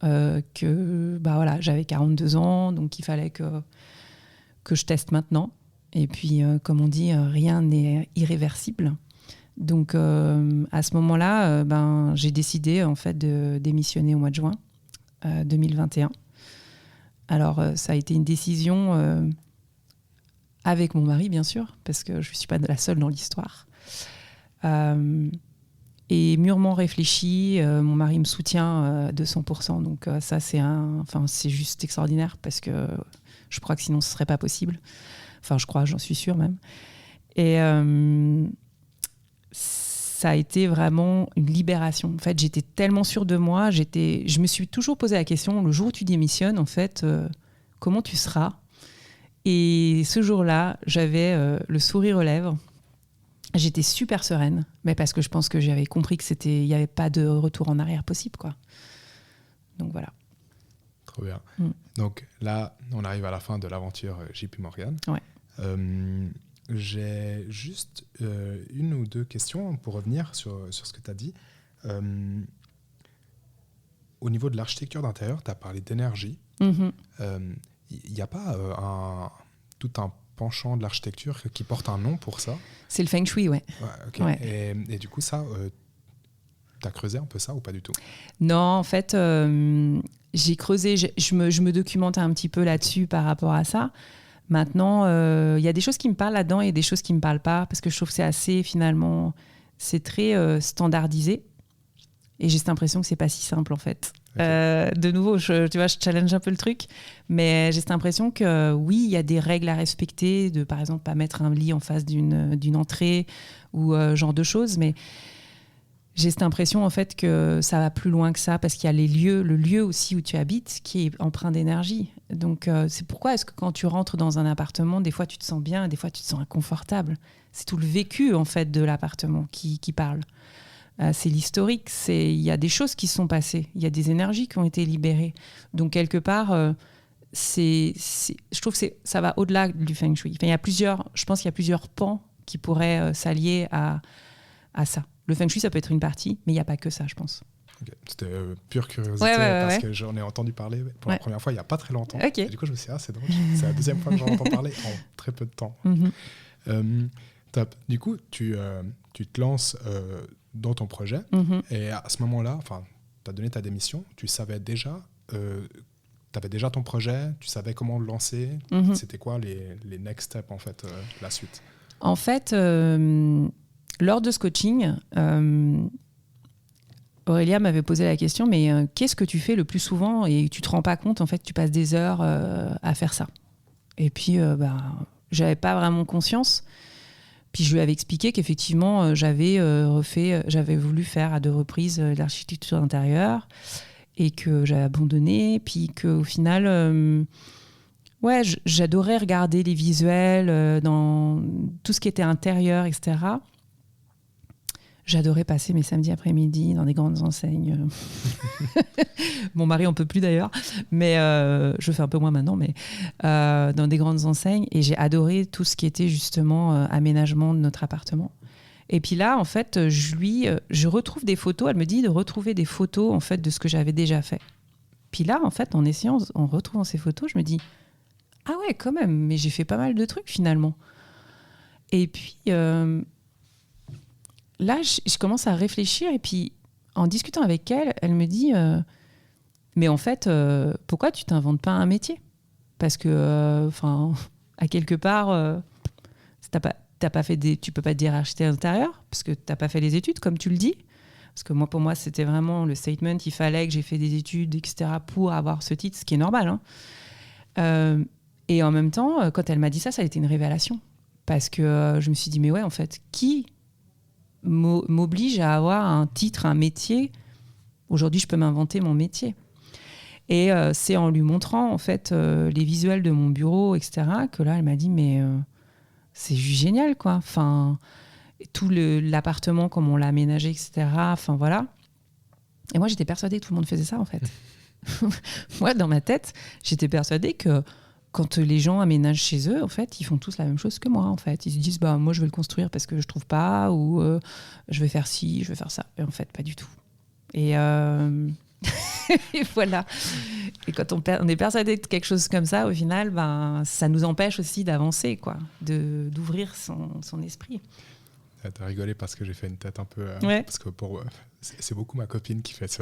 Speaker 2: J'avais 42 ans, donc il fallait que je teste maintenant. Et puis, comme on dit, rien n'est irréversible. Donc, à ce moment-là, j'ai décidé en fait de démissionner au mois de juin 2021. Alors, ça a été une décision avec mon mari, bien sûr, parce que je ne suis pas la seule dans l'histoire. Et mûrement réfléchi, mon mari me soutient de 100%. Donc ça, c'est juste extraordinaire parce que je crois que sinon, ce ne serait pas possible. Enfin, j'en suis sûre même. Et ça a été vraiment une libération. En fait, j'étais tellement sûre de moi. Je me suis toujours posé la question, le jour où tu démissionnes, en fait, comment tu seras ? Et ce jour-là, j'avais le sourire aux lèvres. J'étais super sereine, mais parce que je pense que j'avais compris qu'il n'y avait pas de retour en arrière possible, quoi. Donc voilà.
Speaker 1: Trop bien. Donc là, on arrive à la fin de l'aventure JP Morgan.
Speaker 2: Ouais.
Speaker 1: J'ai juste une ou deux questions pour revenir sur ce que tu as dit. Au niveau de l'architecture d'intérieur, tu as parlé d'énergie. Il n'y a pas tout un penchant de l'architecture qui porte un nom pour ça?
Speaker 2: C'est le feng shui, ouais.
Speaker 1: Okay. Ouais. Et du coup, ça, tu as creusé un peu ça ou pas du tout?
Speaker 2: Non, en fait, j'ai creusé, je me documentais un petit peu là-dessus par rapport à ça. Maintenant, y a des choses qui me parlent là-dedans et des choses qui ne me parlent pas, parce que je trouve que c'est assez, finalement, c'est très standardisé. Et j'ai cette impression que c'est pas si simple, en fait. Okay. De nouveau, je challenge un peu le truc, mais j'ai cette impression que oui, il y a des règles à respecter, de par exemple pas mettre un lit en face d'une entrée ou genre de choses, mais j'ai cette impression en fait que ça va plus loin que ça, parce qu'il y a le lieu aussi où tu habites qui est empreint d'énergie. Donc c'est pourquoi est-ce que quand tu rentres dans un appartement, des fois tu te sens bien, des fois tu te sens inconfortable. C'est tout le vécu en fait de l'appartement qui parle. C'est l'historique, il y a des choses qui se sont passées, il y a des énergies qui ont été libérées. Donc quelque part, je trouve que ça va au-delà du feng shui. Enfin, je pense qu'il y a plusieurs pans qui pourraient s'allier à ça. Le feng shui, ça peut être une partie, mais il n'y a pas que ça, je pense.
Speaker 1: Okay. C'était pure curiosité, parce que j'en ai entendu parler pour la première fois il n'y a pas très longtemps.
Speaker 2: Okay.
Speaker 1: Et du coup, je me suis dit, c'est drôle, c'est la deuxième fois que j'en entends parler en très peu de temps. Top. Du coup, tu te lances dans ton projet, et à ce moment-là, tu as donné ta démission, tu savais déjà, tu avais déjà ton projet, tu savais comment le lancer, c'était quoi les next steps, en fait, la suite?
Speaker 2: En fait, lors de ce coaching, Aurélia m'avait posé la question, mais qu'est-ce que tu fais le plus souvent et tu te rends pas compte, en fait, tu passes des heures à faire ça. Et puis, j'avais pas vraiment conscience. Puis je lui avais expliqué qu'effectivement, j'avais voulu faire à 2 reprises l'architecture intérieure et que j'avais abandonné. Puis qu'au final, j'adorais regarder les visuels dans tout ce qui était intérieur, etc. J'adorais passer mes samedis après-midi dans des grandes enseignes. Mon mari en peut plus d'ailleurs, mais je fais un peu moins maintenant, mais dans des grandes enseignes. Et j'ai adoré tout ce qui était justement aménagement de notre appartement. Et puis là, en fait, je retrouve des photos. Elle me dit de retrouver des photos en fait de ce que j'avais déjà fait. Puis là, en fait, en retrouvant ces photos, je me dis ah ouais, quand même. Mais j'ai fait pas mal de trucs finalement. Et puis là, je commence à réfléchir et puis en discutant avec elle, elle me dit mais en fait, pourquoi tu t'inventes pas un métier ? Parce que, à quelque part, tu peux pas te dire architecte d'intérieur parce que t'as pas fait les études, comme tu le dis. Parce que pour moi, c'était vraiment le statement. Il fallait que j'ai fait des études, etc., pour avoir ce titre, ce qui est normal. Hein. Et en même temps, quand elle m'a dit ça, ça a été une révélation. Parce que je me suis dit, mais ouais, en fait, qui m'oblige à avoir un titre, un métier ? Aujourd'hui, je peux m'inventer mon métier. Et c'est en lui montrant, en fait, les visuels de mon bureau, etc., que là, elle m'a dit, mais c'est juste génial, quoi. Enfin, tout l'appartement, comme on l'a aménagé, etc. Enfin, voilà. Et moi, j'étais persuadée que tout le monde faisait ça, en fait. Moi, dans ma tête, j'étais persuadée que quand les gens aménagent chez eux, en fait, ils font tous la même chose que moi, en fait. Ils se disent, bah, moi, je vais le construire parce que je trouve pas, ou je vais faire ci, je vais faire ça. Et en fait, pas du tout. Et, et voilà. Et quand on est persuadé de quelque chose comme ça, au final, ben, ça nous empêche aussi d'avancer, quoi, d'ouvrir son esprit.
Speaker 1: T'as rigolé parce que j'ai fait une tête un peu...
Speaker 2: Ouais.
Speaker 1: Parce que c'est beaucoup ma copine qui fait ce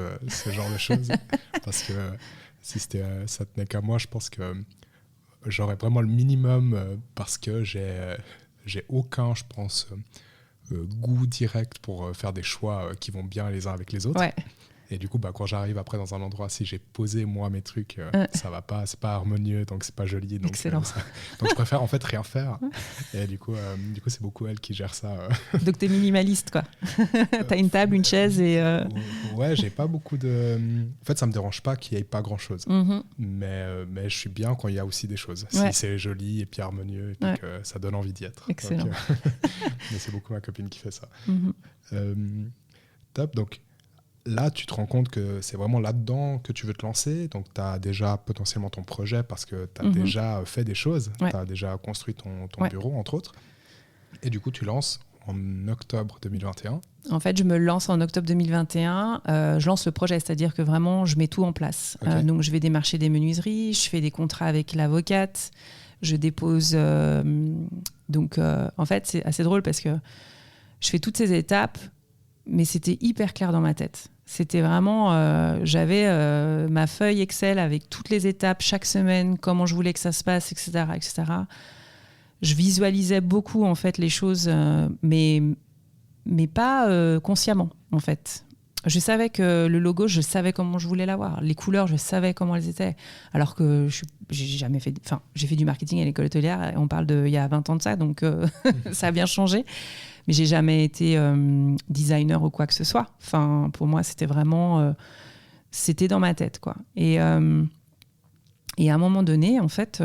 Speaker 1: genre de choses. Parce que si ça tenait qu'à moi, je pense que j'aurais vraiment le minimum parce que j'ai aucun, je pense, goût direct pour faire des choix qui vont bien les uns avec les autres.
Speaker 2: Ouais.
Speaker 1: Et du coup, quand j'arrive après dans un endroit, si j'ai posé moi mes trucs, ça va pas, c'est pas harmonieux, donc c'est pas joli. Donc,
Speaker 2: excellent.
Speaker 1: Donc je préfère en fait rien faire. Et du coup, c'est beaucoup elle qui gère ça.
Speaker 2: Donc t'es minimaliste, quoi. T'as une table, une chaise et...
Speaker 1: Ouais, j'ai pas beaucoup de... En fait, ça me dérange pas qu'il y ait pas grand-chose.
Speaker 2: Mm-hmm.
Speaker 1: Mais je suis bien quand il y a aussi des choses.
Speaker 2: Ouais.
Speaker 1: Si c'est joli et puis harmonieux et puis que ça donne envie d'y être.
Speaker 2: Excellent.
Speaker 1: Donc, mais c'est beaucoup ma copine qui fait ça.
Speaker 2: Mm-hmm.
Speaker 1: Top, donc... Là, tu te rends compte que c'est vraiment là-dedans que tu veux te lancer. Donc, tu as déjà potentiellement ton projet parce que tu as déjà fait des choses.
Speaker 2: Ouais.
Speaker 1: Tu as déjà construit ton bureau, entre autres. Et du coup, tu lances en octobre 2021.
Speaker 2: En fait, je me lance en octobre 2021. Je lance le projet, c'est-à-dire que vraiment, je mets tout en place.
Speaker 1: Okay.
Speaker 2: Donc, je vais démarcher des menuiseries, je fais des contrats avec l'avocate, je dépose... en fait, c'est assez drôle parce que je fais toutes ces étapes, mais c'était hyper clair dans ma tête. C'était vraiment... j'avais ma feuille Excel avec toutes les étapes, chaque semaine, comment je voulais que ça se passe, etc. etc. Je visualisais beaucoup, en fait, les choses, mais pas consciemment, en fait. Je savais que le logo, je savais comment je voulais l'avoir. Les couleurs, je savais comment elles étaient. Alors que j'ai jamais fait... Enfin, j'ai fait du marketing à l'école hôtelière, on parle d'il y a 20 ans de ça, donc ça a bien changé. Mais j'ai jamais été designer ou quoi que ce soit. Enfin, pour moi, c'était vraiment... c'était dans ma tête, quoi. Et à un moment donné, en fait,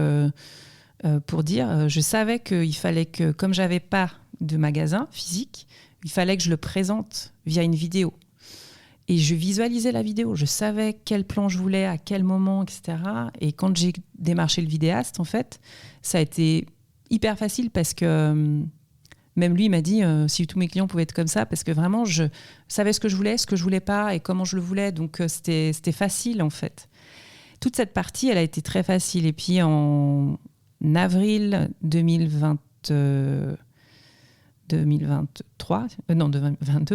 Speaker 2: pour dire, je savais qu'il fallait que, comme j'avais pas de magasin physique, il fallait que je le présente via une vidéo. Et je visualisais la vidéo. Je savais quel plan je voulais, à quel moment, etc. Et quand j'ai démarché le vidéaste, en fait, ça a été hyper facile parce que... Même lui, il m'a dit si tous mes clients pouvaient être comme ça, parce que vraiment, je savais ce que je voulais pas et comment je le voulais. Donc, c'était facile, en fait. Toute cette partie, elle a été très facile. Et puis, en avril 2022,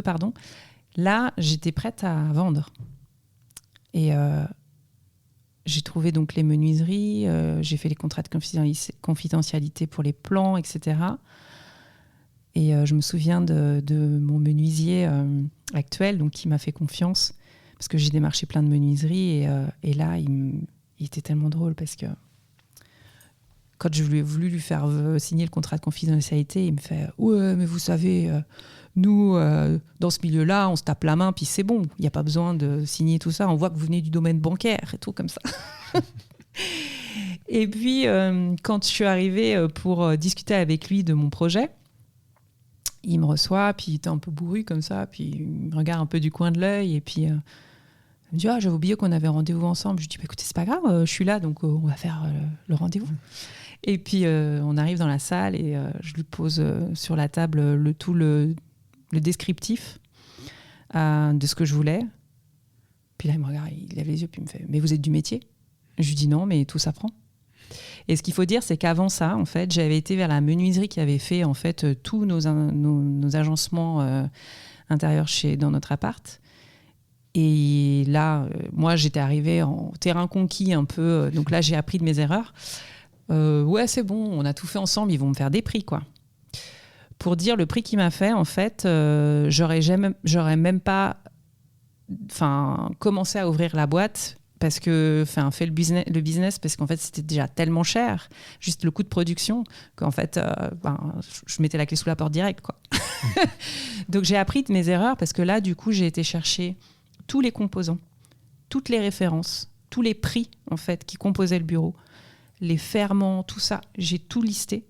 Speaker 2: pardon, là, j'étais prête à vendre. Et j'ai trouvé donc les menuiseries, j'ai fait les contrats de confidentialité pour les plans, etc. Et je me souviens de mon menuisier actuel, donc, qui m'a fait confiance, parce que j'ai démarché plein de menuiseries. Et là, il était tellement drôle, parce que quand je lui ai voulu lui faire signer le contrat de confidentialité, il me fait « Ouais, mais vous savez, nous, dans ce milieu-là, on se tape la main, puis c'est bon. Il n'y a pas besoin de signer tout ça. On voit que vous venez du domaine bancaire et tout comme ça. » Et puis, quand je suis arrivée pour discuter avec lui de mon projet, il me reçoit, puis il était un peu bourru comme ça, puis il me regarde un peu du coin de l'œil, et puis il me dit « Ah, j'avais oublié qu'on avait rendez-vous ensemble. » Je lui dis « Écoutez, c'est pas grave, je suis là, donc on va faire le rendez-vous. » Et puis on arrive dans la salle, et je lui pose sur la table le descriptif de ce que je voulais. Puis là, il me regarde, il lève les yeux, puis il me fait « Mais vous êtes du métier ?» Je lui dis « Non, mais tout s'apprend. » Et ce qu'il faut dire, c'est qu'avant ça, en fait, j'avais été vers la menuiserie qui avait fait, en fait, tous nos agencements intérieurs dans notre appart. Et là, moi, j'étais arrivée en terrain conquis un peu. Donc là, j'ai appris de mes erreurs. Ouais, c'est bon, on a tout fait ensemble, ils vont me faire des prix, quoi. pour dire le prix qu'il m'a fait, en fait, j'aurais même pas commencé à ouvrir la boîte parce que, fait le business parce qu'en fait, c'était déjà tellement cher, juste le coût de production, qu'en fait, je mettais la clé sous la porte direct, quoi. Donc, j'ai appris de mes erreurs parce que là, du coup, j'ai été chercher tous les composants, toutes les références, tous les prix, en fait, qui composaient le bureau, les ferments, tout ça. J'ai tout listé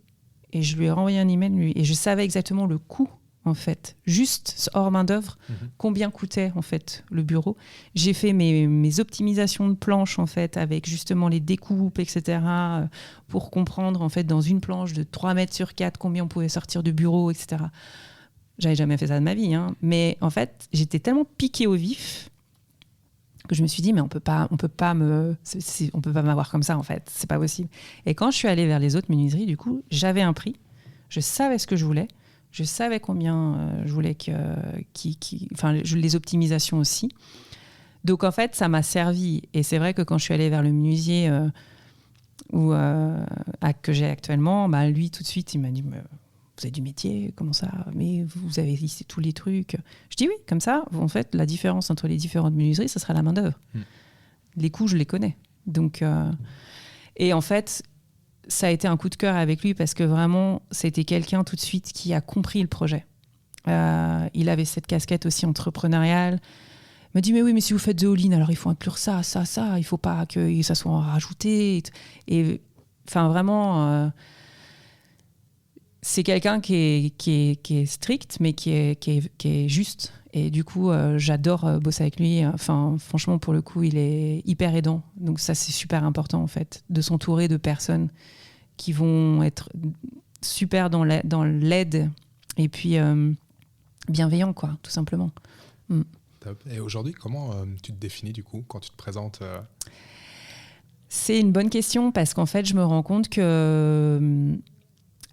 Speaker 2: et je lui ai renvoyé un email et je savais exactement le coût, en fait, juste hors main d'œuvre, combien coûtait en fait le bureau. J'ai fait mes optimisations de planches en fait avec justement les découpes, etc. Pour comprendre en fait dans une planche de 3 mètres sur 4 combien on pouvait sortir de bureau, etc. J'avais jamais fait ça de ma vie, hein. Mais en fait j'étais tellement piquée au vif que je me suis dit mais on peut pas m'avoir comme ça, en fait, c'est pas possible. Et quand je suis allée vers les autres menuiseries, du coup j'avais un prix, je savais ce que je voulais. Je savais combien je voulais les optimisations aussi. Donc, en fait, ça m'a servi. Et c'est vrai que quand je suis allée vers le menuisier que j'ai actuellement, lui, tout de suite, il m'a dit « Vous avez du métier, comment ça? Mais vous avez listé tous les trucs. » Je dis « Oui, comme ça, en fait, la différence entre les différentes menuiseries, ça sera la main-d'œuvre. Les coûts, je les connais. » Donc, et en fait, ça a été un coup de cœur avec lui parce que vraiment, c'était quelqu'un tout de suite qui a compris le projet. Il avait cette casquette aussi entrepreneuriale. Il m'a dit, mais oui, mais si vous faites The All-in, alors il faut inclure ça. Il ne faut pas que ça soit rajouté. Et enfin, vraiment, c'est quelqu'un qui est strict, mais qui est juste. Et du coup, j'adore bosser avec lui. Enfin, franchement, pour le coup, il est hyper aidant. Donc ça, c'est super important, en fait, de s'entourer de personnes qui vont être super dans l'aide et puis bienveillants, quoi, tout simplement.
Speaker 1: Top. Et aujourd'hui, comment tu te définis, du coup, quand tu te présentes
Speaker 2: C'est une bonne question parce qu'en fait, je me rends compte que...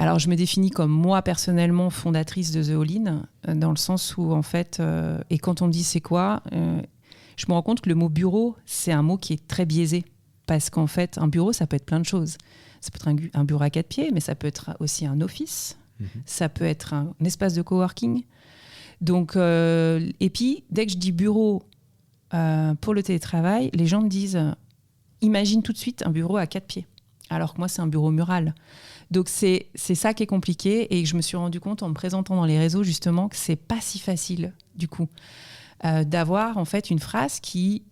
Speaker 2: alors, je me définis comme moi, personnellement, fondatrice de The All-in, dans le sens où, en fait, et quand on me dit c'est quoi, je me rends compte que le mot bureau, c'est un mot qui est très biaisé. Parce qu'en fait, un bureau, ça peut être plein de choses. Ça peut être un bureau à 4 pieds, mais ça peut être aussi un office. Ça peut être un espace de coworking. Donc, et puis, dès que je dis bureau pour le télétravail, les gens me disent imagine tout de suite un bureau à 4 pieds. Alors que moi, c'est un bureau mural. Donc, c'est ça qui est compliqué. Et je me suis rendu compte en me présentant dans les réseaux, justement, que c'est pas si facile, du coup, d'avoir en fait une phrase qui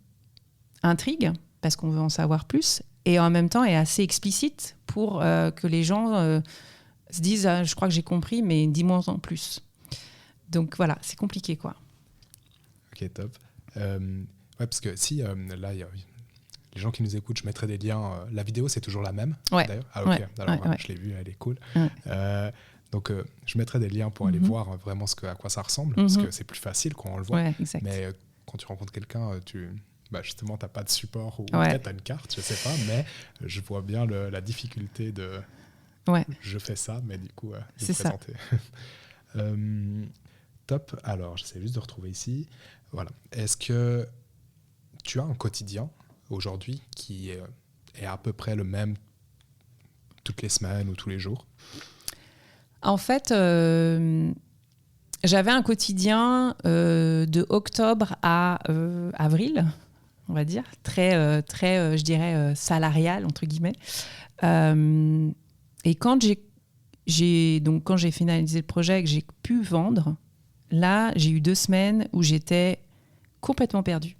Speaker 2: intrigue, parce qu'on veut en savoir plus, et en même temps est assez explicite pour que les gens se disent je crois que j'ai compris, mais dis-moi en plus. Donc voilà, c'est compliqué, quoi.
Speaker 1: Ok, top. Ouais, parce que si là, il y a les gens qui nous écoutent, je mettrai des liens. La vidéo, c'est toujours la même, d'ailleurs. Ah, ok.
Speaker 2: Ouais.
Speaker 1: Alors,
Speaker 2: Ouais.
Speaker 1: Je l'ai vue, elle est cool.
Speaker 2: Ouais.
Speaker 1: Donc, je mettrai des liens pour aller voir vraiment à quoi ça ressemble, parce que c'est plus facile quand on le voit.
Speaker 2: Ouais, exact.
Speaker 1: Mais quand tu rencontres quelqu'un, justement, tu n'as pas de support, ou
Speaker 2: Ouais.
Speaker 1: peut-être tu as une carte, je ne sais pas, mais je vois bien la difficulté de je fais ça, mais du coup, de
Speaker 2: c'est
Speaker 1: présenter. Top. Alors, j'essaie juste de retrouver ici. Voilà. Est-ce que tu as un quotidien aujourd'hui qui est à peu près le même toutes les semaines ou tous les jours?
Speaker 2: En fait, j'avais un quotidien de octobre à avril, on va dire, très, je dirais, salarial, entre guillemets. Et quand j'ai finalisé le projet et que j'ai pu vendre, là, j'ai eu 2 semaines où j'étais complètement perdue.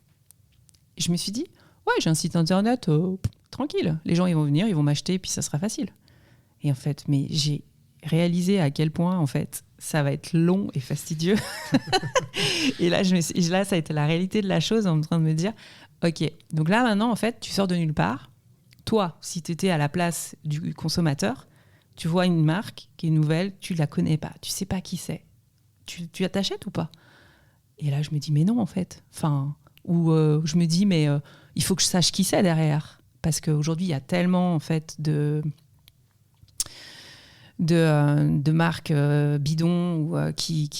Speaker 2: Je me suis dit, ouais, j'ai un site internet, tranquille. Les gens, ils vont venir, ils vont m'acheter, puis ça sera facile. Et en fait, mais j'ai réalisé à quel point, en fait, ça va être long et fastidieux. Et là, ça a été la réalité de la chose, en train de me dire, ok, donc là, maintenant, en fait, tu sors de nulle part. Toi, si tu étais à la place du consommateur, tu vois une marque qui est nouvelle, tu la connais pas, tu sais pas qui c'est. Tu t'achètes ou pas? Et là, je me dis, mais non, en fait. Enfin, ou je me dis, mais il faut que je sache qui c'est derrière. Parce qu'aujourd'hui, il y a tellement, en fait, de marques bidons ou, qui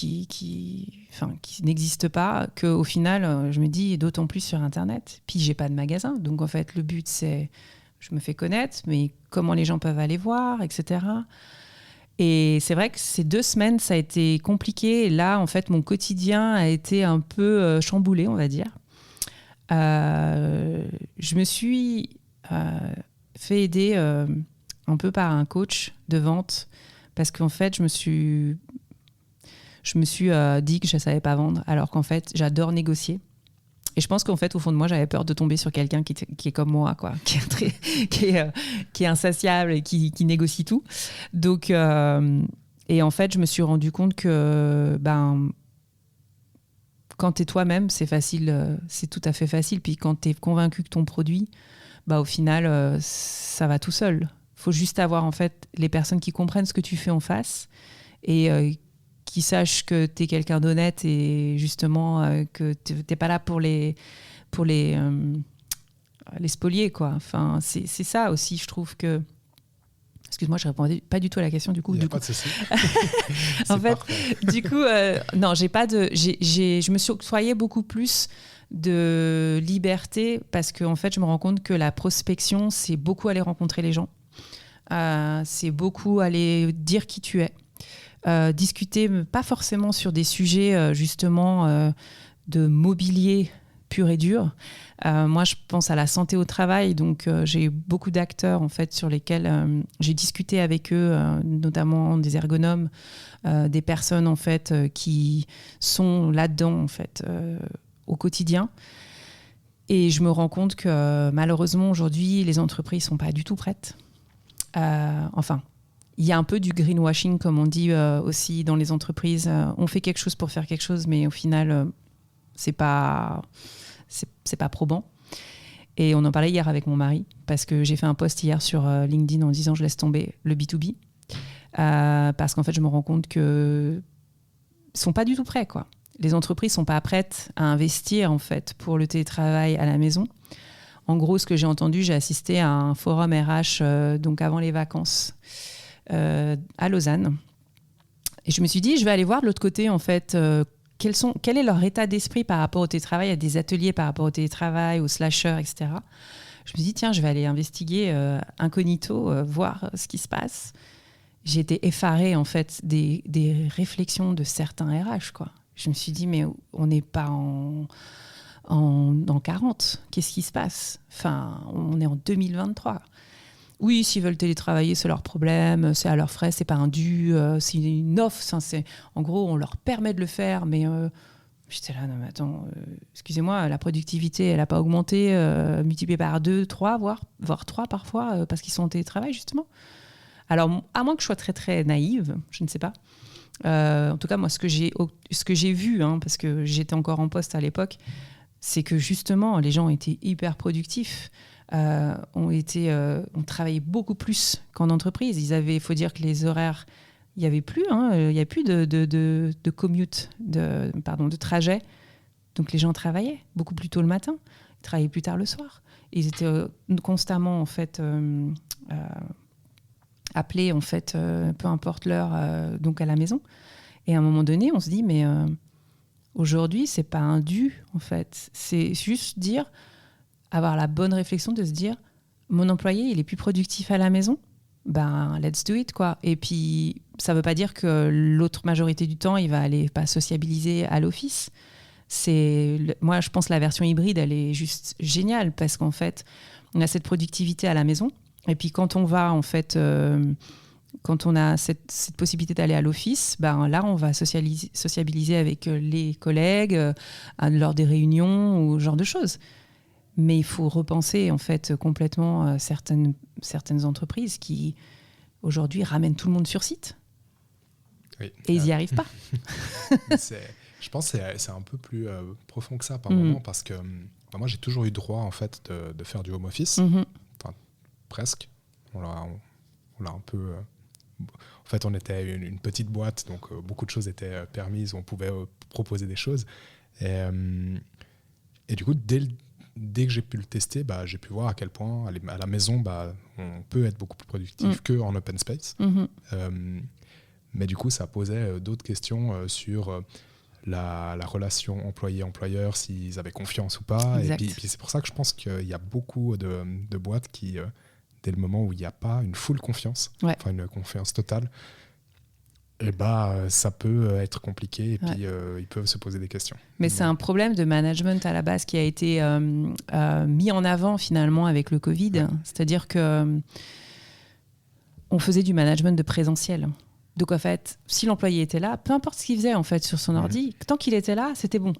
Speaker 2: n'existent pas, qu'au final, je me dis, d'autant plus sur Internet. Puis, j'ai pas de magasin. Donc, en fait, le but, c'est, je me fais connaître, mais comment les gens peuvent aller voir, etc. Et c'est vrai que ces 2 semaines, ça a été compliqué. Et là, en fait, mon quotidien a été un peu chamboulé, on va dire. Je me suis fait aider un peu par un coach de vente parce qu'en fait, je me suis dit que je ne savais pas vendre alors qu'en fait, j'adore négocier. Et je pense qu'en fait, au fond de moi, j'avais peur de tomber sur quelqu'un qui est comme moi, quoi, qui est insatiable et qui négocie tout. Donc, et en fait, je me suis rendu compte que quand tu es toi-même, c'est facile, c'est tout à fait facile. Puis quand tu es convaincu que ton produit, au final, ça va tout seul. Il faut juste avoir en fait les personnes qui comprennent ce que tu fais en face et qui sachent que tu es quelqu'un d'honnête et justement que tu n'es pas là pour les spolier, quoi. Enfin, c'est ça aussi, je trouve que... Excuse-moi, je ne répondais pas du tout à la question. Du coup,
Speaker 1: il n'y a pas de souci.
Speaker 2: En fait, du coup, non, je me suis octroyé beaucoup plus de liberté parce que en fait, je me rends compte que la prospection, c'est beaucoup aller rencontrer les gens. C'est beaucoup aller dire qui tu es. Discuter, pas forcément sur des sujets justement de mobilier pur et dur. Moi, je pense à la santé au travail, donc j'ai beaucoup d'acteurs en fait sur lesquels j'ai discuté avec eux, notamment des ergonomes, des personnes en fait qui sont là-dedans en fait au quotidien. Et je me rends compte que malheureusement aujourd'hui, les entreprises sont pas du tout prêtes. Enfin. Il y a un peu du greenwashing, comme on dit aussi dans les entreprises. On fait quelque chose pour faire quelque chose, mais au final, c'est pas probant. Et on en parlait hier avec mon mari, parce que j'ai fait un post hier sur LinkedIn en disant je laisse tomber le B2B. Parce qu'en fait, je me rends compte qu'ils ne sont pas du tout prêts, quoi. Les entreprises ne sont pas prêtes à investir en fait, pour le télétravail à la maison. En gros, ce que j'ai entendu, j'ai assisté à un forum RH donc avant les vacances. À Lausanne. Et je me suis dit, je vais aller voir de l'autre côté, en fait, quel est leur état d'esprit par rapport au télétravail, à des ateliers par rapport au télétravail, aux slashers, etc. Je me suis dit, tiens, je vais aller investiguer incognito, voir ce qui se passe. J'ai été effarée, en fait, des réflexions de certains RH, quoi. Je me suis dit, mais on n'est pas en 40. Qu'est-ce qui se passe ? Enfin, on est en 2023. Oui, s'ils veulent télétravailler, c'est leur problème, c'est à leurs frais, c'est pas un dû, c'est une offre. En gros, on leur permet de le faire, mais j'étais là, non mais attends, excusez-moi, la productivité, elle n'a pas augmenté, multipliée par 2, 3, voire 3 parfois, parce qu'ils sont en télétravail, justement. Alors, à moins que je sois très, très naïve, je ne sais pas. En tout cas, moi, ce que j'ai vu, parce que j'étais encore en poste à l'époque, c'est que justement, les gens étaient hyper productifs. ont travaillé beaucoup plus qu'en entreprise. Il faut dire que les horaires, il n'y avait plus, il n'y a plus de commute, de trajet. Donc les gens travaillaient beaucoup plus tôt le matin, ils travaillaient plus tard le soir. Ils étaient constamment en fait appelés en fait, peu importe l'heure, donc à la maison. Et à un moment donné, on se dit mais aujourd'hui c'est pas un dû en fait, c'est juste avoir la bonne réflexion de se dire mon employé il est plus productif à la maison, ben let's do it quoi. Et puis ça veut pas dire que l'autre majorité du temps il va aller pas sociabiliser à l'office. Moi je pense que la version hybride elle est juste géniale parce qu'en fait on a cette productivité à la maison et puis quand on va en fait quand on a cette possibilité d'aller à l'office, ben là on va sociabiliser avec les collègues lors des réunions ou ce genre de choses. Mais il faut repenser en fait complètement certaines entreprises qui aujourd'hui ramènent tout le monde sur site. Oui. Et ils n'y arrivent pas.
Speaker 1: Je pense que c'est un peu plus profond que ça par moment parce que moi j'ai toujours eu droit en fait de faire du home office, enfin presque. On l'a un peu. En fait, on était une petite boîte, donc beaucoup de choses étaient permises, on pouvait proposer des choses. Et du coup, dès que j'ai pu le tester, j'ai pu voir à quel point à la maison, on peut être beaucoup plus productif qu'en open space. Mais du coup, ça posait d'autres questions sur la relation employé-employeur, s'ils avaient confiance ou pas. Et puis c'est pour ça que je pense qu'il y a beaucoup de boîtes qui, dès le moment où il n'y a pas une full confiance, enfin une confiance totale, ça peut être compliqué et puis ils peuvent se poser des questions.
Speaker 2: Mais c'est un problème de management à la base qui a été mis en avant finalement avec le Covid. Ouais. C'est-à-dire que on faisait du management de présentiel. Donc en fait, si l'employé était là, peu importe ce qu'il faisait en fait sur son ordi, tant qu'il était là, c'était bon.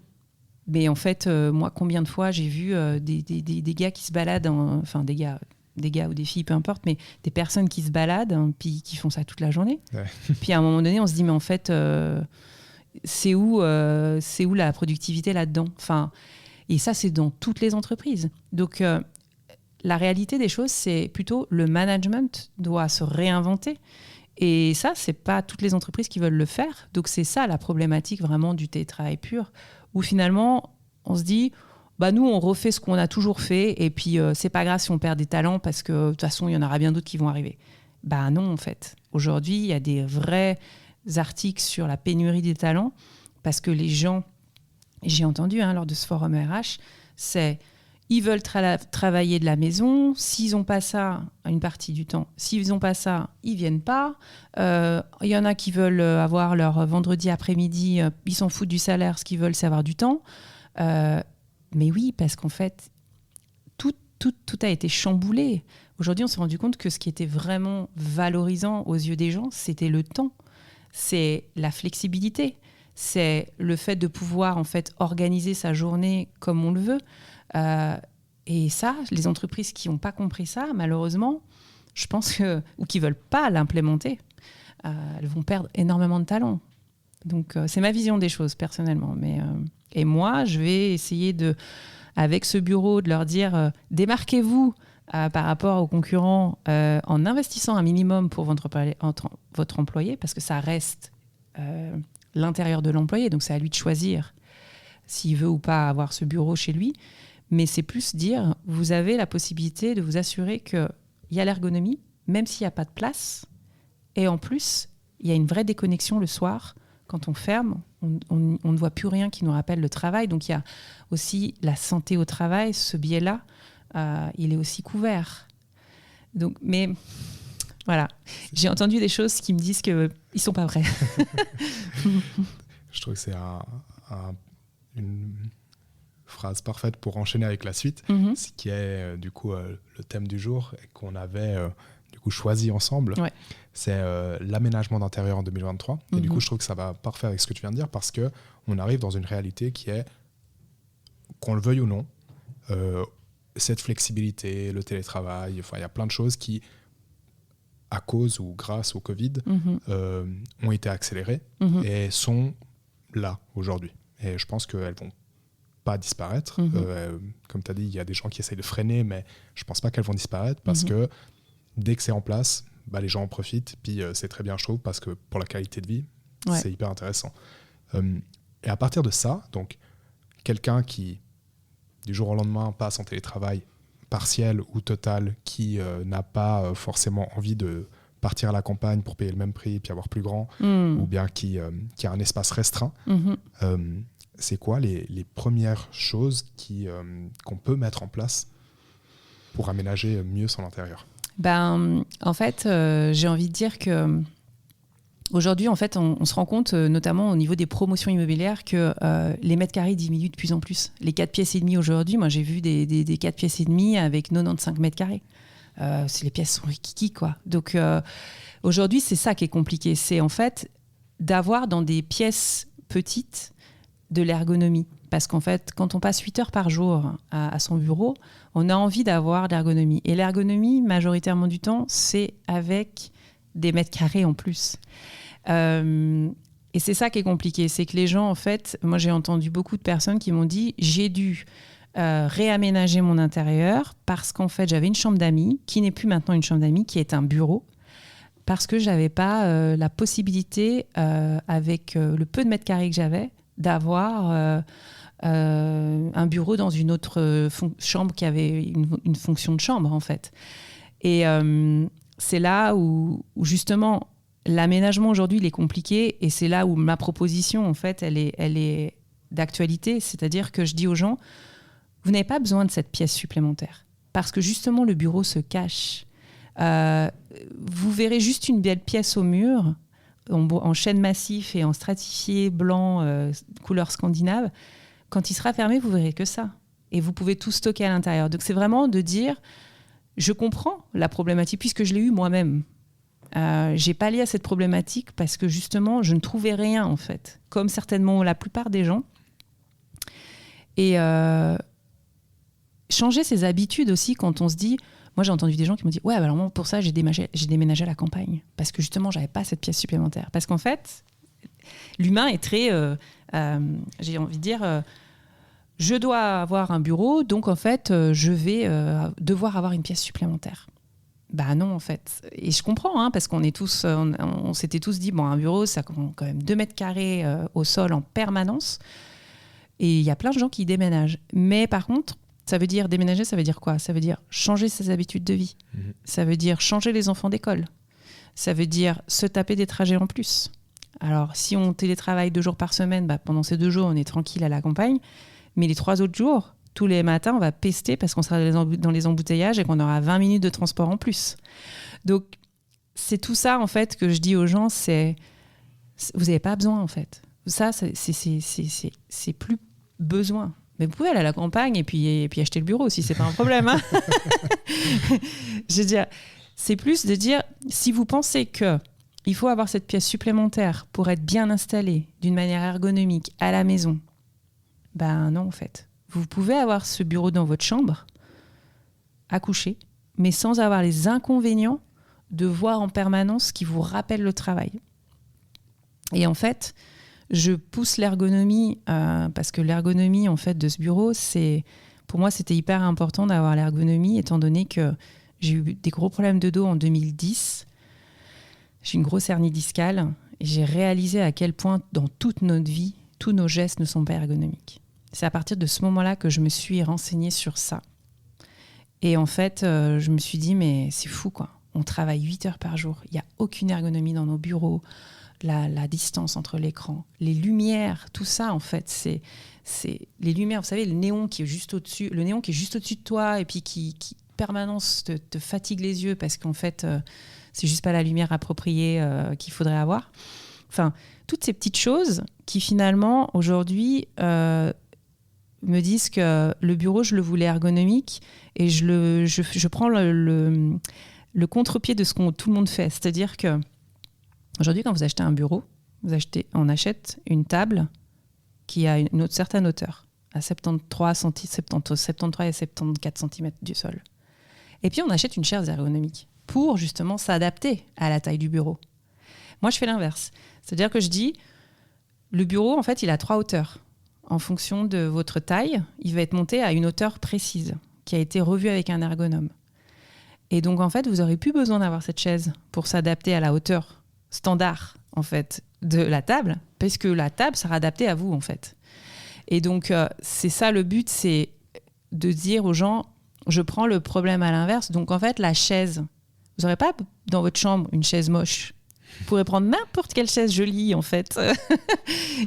Speaker 2: Mais en fait, moi, combien de fois j'ai vu des gars qui se baladent, enfin des gars ou des filles, peu importe, mais des personnes qui se baladent, puis qui font ça toute la journée. Ouais. Puis à un moment donné, on se dit, mais en fait, c'est où la productivité là-dedans ? Enfin, et ça, c'est dans toutes les entreprises. Donc, la réalité des choses, c'est plutôt le management doit se réinventer. Et ça, c'est pas toutes les entreprises qui veulent le faire. Donc, c'est ça la problématique vraiment du télétravail pur, où finalement, on se dit... nous, on refait ce qu'on a toujours fait et puis c'est pas grave si on perd des talents parce que de toute façon, il y en aura bien d'autres qui vont arriver. Non, en fait. Aujourd'hui, il y a des vrais articles sur la pénurie des talents parce que les gens, j'ai entendu lors de ce forum RH, c'est ils veulent travailler de la maison. S'ils n'ont pas ça, une partie du temps, s'ils n'ont pas ça, ils viennent pas. Il y en a qui veulent avoir leur vendredi après-midi, ils s'en foutent du salaire, ce qu'ils veulent, c'est avoir du temps. Mais oui, parce qu'en fait, tout a été chamboulé. Aujourd'hui, on s'est rendu compte que ce qui était vraiment valorisant aux yeux des gens, c'était le temps. C'est la flexibilité. C'est le fait de pouvoir en fait, organiser sa journée comme on le veut. Et ça, les entreprises qui n'ont pas compris ça, malheureusement, je pense ou qui ne veulent pas l'implémenter, elles vont perdre énormément de talents. Donc, c'est ma vision des choses, personnellement. Et moi, je vais essayer, avec ce bureau, de leur dire démarquez-vous par rapport aux concurrents en investissant un minimum pour votre employé, parce que ça reste l'intérieur de l'employé. Donc, c'est à lui de choisir s'il veut ou pas avoir ce bureau chez lui. Mais c'est plus dire vous avez la possibilité de vous assurer qu'il y a l'ergonomie, même s'il n'y a pas de place. Et en plus, il y a une vraie déconnexion le soir. Quand on ferme, on ne voit plus rien qui nous rappelle le travail. Donc, il y a aussi la santé au travail. Ce biais-là, il est aussi couvert. Donc, mais voilà, j'ai entendu des choses qui me disent qu'ils ne sont pas vrais.
Speaker 1: Je trouve que c'est une phrase parfaite pour enchaîner avec la suite, ce qui est du coup le thème du jour et qu'on avait du coup choisi ensemble. Ouais. C'est l'aménagement d'intérieur en 2023. Et du coup, je trouve que ça va parfait avec ce que tu viens de dire parce qu'on arrive dans une réalité qui est, qu'on le veuille ou non, cette flexibilité, le télétravail, il y a plein de choses qui, à cause ou grâce au Covid, ont été accélérées et sont là aujourd'hui. Et je pense qu'elles vont pas disparaître. Comme tu as dit, il y a des gens qui essayent de freiner, mais je pense pas qu'elles vont disparaître parce que dès que c'est en place, les gens en profitent, puis c'est très bien, je trouve, parce que pour la qualité de vie, c'est hyper intéressant. Et à partir de ça, donc, quelqu'un qui, du jour au lendemain, passe en télétravail partiel ou total, qui n'a pas forcément envie de partir à la campagne pour payer le même prix, puis avoir plus grand, ou bien qui a un espace restreint, c'est quoi les premières choses qu'on peut mettre en place pour aménager mieux son intérieur ?
Speaker 2: En fait, j'ai envie de dire que aujourd'hui, en fait, on se rend compte, notamment au niveau des promotions immobilières, que les mètres carrés diminuent de plus en plus. Les 4 pièces et demie aujourd'hui, moi j'ai vu des 4 pièces et demie avec 95 mètres carrés. Les pièces sont rikiki, quoi. Donc aujourd'hui, c'est ça qui est compliqué. C'est en fait d'avoir dans des pièces petites de l'ergonomie. Parce qu'en fait, quand on passe 8 heures par jour à son bureau, on a envie d'avoir l'ergonomie. Et l'ergonomie, majoritairement du temps, c'est avec des mètres carrés en plus. Et c'est ça qui est compliqué. C'est que les gens, en fait, moi j'ai entendu beaucoup de personnes qui m'ont dit « j'ai dû réaménager mon intérieur parce qu'en fait, j'avais une chambre d'amis, qui n'est plus maintenant une chambre d'amis, qui est un bureau, parce que je n'avais pas la possibilité, avec le peu de mètres carrés que j'avais, d'avoir un bureau dans une autre chambre qui avait une fonction de chambre, en fait. » Et c'est là où justement, l'aménagement aujourd'hui, il est compliqué, et c'est là où ma proposition, en fait, elle est d'actualité. C'est-à-dire que je dis aux gens, vous n'avez pas besoin de cette pièce supplémentaire, parce que justement, le bureau se cache. Vous verrez juste une belle pièce au mur. en chêne massif et en stratifié blanc, couleur scandinave, quand il sera fermé, vous verrez que ça. Et vous pouvez tout stocker à l'intérieur. Donc c'est vraiment de dire, je comprends la problématique puisque je l'ai eue moi-même. J'ai pallié à cette problématique parce que justement, je ne trouvais rien en fait, comme certainement la plupart des gens. Et changer ses habitudes aussi quand on se dit, moi j'ai entendu des gens qui m'ont dit, ouais, bah alors moi pour ça j'ai déménagé à la campagne parce que justement j'avais pas cette pièce supplémentaire. Parce qu'en fait, l'humain est très, j'ai envie de dire, je dois avoir un bureau, donc en fait je vais devoir avoir une pièce supplémentaire. Bah non en fait, et je comprends parce qu'on est tous, on s'était tous dit bon un bureau ça prend quand même 2 mètres carrés au sol en permanence, et il y a plein de gens qui déménagent. Mais par contre, ça veut dire déménager, ça veut dire quoi ? Ça veut dire changer ses habitudes de vie, ça veut dire changer les enfants d'école, ça veut dire se taper des trajets en plus. Alors si on télétravaille 2 jours par semaine, bah, pendant ces 2 jours on est tranquille à la campagne, mais les 3 autres jours, tous les matins, on va pester parce qu'on sera dans les embouteillages et qu'on aura 20 minutes de transport en plus. Donc, c'est tout ça, en fait, que je dis aux gens, vous n'avez pas besoin, en fait. Ça, c'est plus besoin. Mais vous pouvez aller à la campagne et puis acheter le bureau, si ce n'est pas un problème. Je veux dire, c'est plus de dire, si vous pensez qu'il faut avoir cette pièce supplémentaire pour être bien installé d'une manière ergonomique à la maison, ben non, en fait. Vous pouvez avoir ce bureau dans votre chambre, à coucher, mais sans avoir les inconvénients de voir en permanence ce qui vous rappelle le travail. Et en fait, je pousse l'ergonomie, parce que l'ergonomie en fait, de ce bureau, pour moi, c'était hyper important d'avoir l'ergonomie, étant donné que j'ai eu des gros problèmes de dos en 2010. J'ai une grosse hernie discale et j'ai réalisé à quel point, dans toute notre vie, tous nos gestes ne sont pas ergonomiques. C'est à partir de ce moment-là que je me suis renseignée sur ça. Et en fait, je me suis dit, mais c'est fou, quoi. On travaille 8 heures par jour. Il n'y a aucune ergonomie dans nos bureaux. La distance entre l'écran, les lumières, tout ça, en fait, c'est les lumières. Vous savez, le néon qui est juste au-dessus de toi et puis qui permanence te fatigue les yeux parce qu'en fait, c'est juste pas la lumière appropriée qu'il faudrait avoir. Enfin, toutes ces petites choses qui, finalement, aujourd'hui... me disent que le bureau, je le voulais ergonomique et je prends le contre-pied de ce que tout le monde fait. C'est-à-dire qu'aujourd'hui, quand vous achetez un bureau, on achète une table qui a une certaine hauteur, à 73 et 74 cm du sol. Et puis, on achète une chaise ergonomique pour justement s'adapter à la taille du bureau. Moi, je fais l'inverse. C'est-à-dire que je dis, le bureau, en fait, il a 3 hauteurs. En fonction de votre taille, il va être monté à une hauteur précise qui a été revue avec un ergonome. Et donc, en fait, vous n'aurez plus besoin d'avoir cette chaise pour s'adapter à la hauteur standard, en fait, de la table, parce que la table sera adaptée à vous, en fait. Et donc, c'est ça le but, c'est de dire aux gens, je prends le problème à l'inverse. Donc, en fait, la chaise, vous n'aurez pas dans votre chambre une chaise moche. Vous pourrez prendre n'importe quelle chaise jolie, en fait,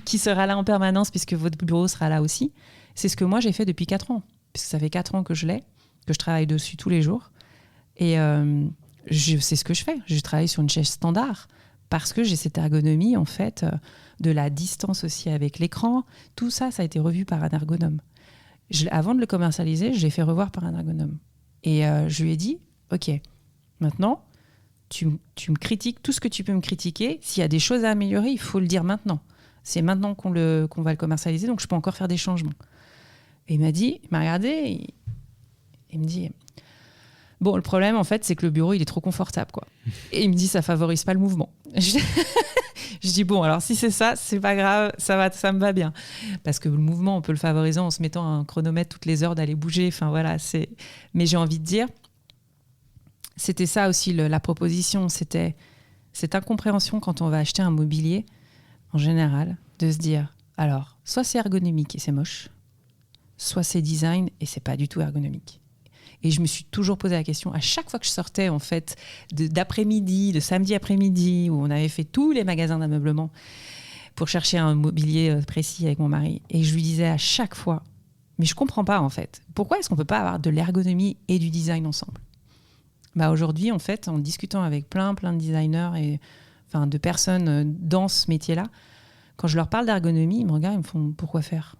Speaker 2: qui sera là en permanence, puisque votre bureau sera là aussi. C'est ce que moi, j'ai fait depuis 4 ans. Puisque ça fait 4 ans que je l'ai, que je travaille dessus tous les jours. Et c'est ce que je fais. Je travaille sur une chaise standard parce que j'ai cette ergonomie, en fait, de la distance aussi avec l'écran. Tout ça, ça a été revu par un ergonome. Avant de le commercialiser, je l'ai fait revoir par un ergonome. Et je lui ai dit, OK, maintenant... Tu me critiques tout ce que tu peux me critiquer. S'il y a des choses à améliorer, il faut le dire maintenant. C'est maintenant qu'on va le commercialiser, donc je peux encore faire des changements. Et il m'a regardé, il me dit, bon, le problème, en fait, c'est que le bureau, il est trop confortable, quoi. Et il me dit, ça favorise pas le mouvement. Je dis, bon, alors si c'est ça, c'est pas grave, ça me va bien. Parce que le mouvement, on peut le favoriser en se mettant un chronomètre toutes les heures d'aller bouger. Enfin, voilà, mais j'ai envie de dire, c'était ça aussi la proposition, c'était cette incompréhension quand on va acheter un mobilier, en général, de se dire, alors, soit c'est ergonomique et c'est moche, soit c'est design et c'est pas du tout ergonomique. Et je me suis toujours posé la question, à chaque fois que je sortais en fait d'après-midi, de samedi après-midi, où on avait fait tous les magasins d'ameublement pour chercher un mobilier précis avec mon mari, et je lui disais à chaque fois, mais je comprends pas en fait, pourquoi est-ce qu'on peut pas avoir de l'ergonomie et du design ensemble ? Bah aujourd'hui, en fait, en discutant avec plein de designers et de personnes dans ce métier-là, quand je leur parle d'ergonomie, ils me regardent, ils me font « Pourquoi faire ?»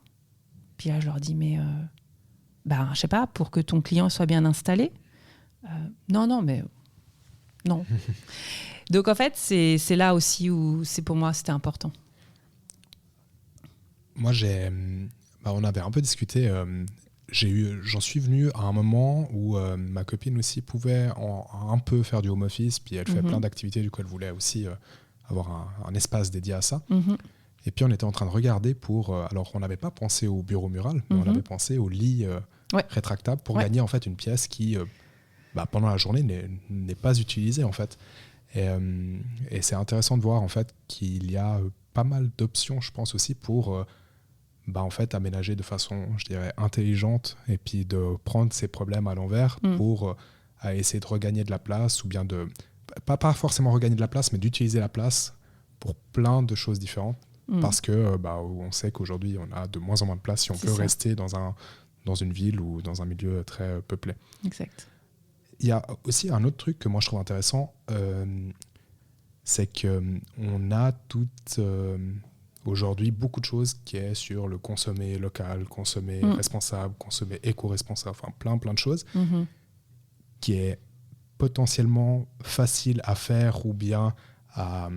Speaker 2: Puis là, je leur dis « Mais, je sais pas, pour que ton client soit bien installé. » Non. Donc, en fait, c'est là aussi où, pour moi, c'était important.
Speaker 1: Moi, on avait un peu discuté. J'en suis venu à un moment où ma copine aussi pouvait un peu faire du home office, puis elle fait plein d'activités, du coup, elle voulait aussi avoir un espace dédié à ça. Et puis, on était en train de regarder alors, on n'avait pas pensé au bureau mural, mais on avait pensé au lit rétractable pour gagner, en fait, une pièce qui, pendant la journée, n'est pas utilisée, en fait. Et c'est intéressant de voir, en fait, qu'il y a pas mal d'options, je pense, aussi pour en fait, aménager de façon, je dirais, intelligente, et puis de prendre ces problèmes à l'envers pour essayer de regagner de la place, ou bien pas forcément regagner de la place, mais d'utiliser la place pour plein de choses différentes. Parce que on sait qu'aujourd'hui, on a de moins en moins de place si on peut rester dans une ville ou dans un milieu très peuplé.
Speaker 2: Exact.
Speaker 1: Il y a aussi un autre truc que moi je trouve intéressant, c'est qu'on a aujourd'hui beaucoup de choses qui est sur le consommer local, consommer responsable, consommer éco-responsable, enfin plein de choses, qui est potentiellement facile à faire ou bien à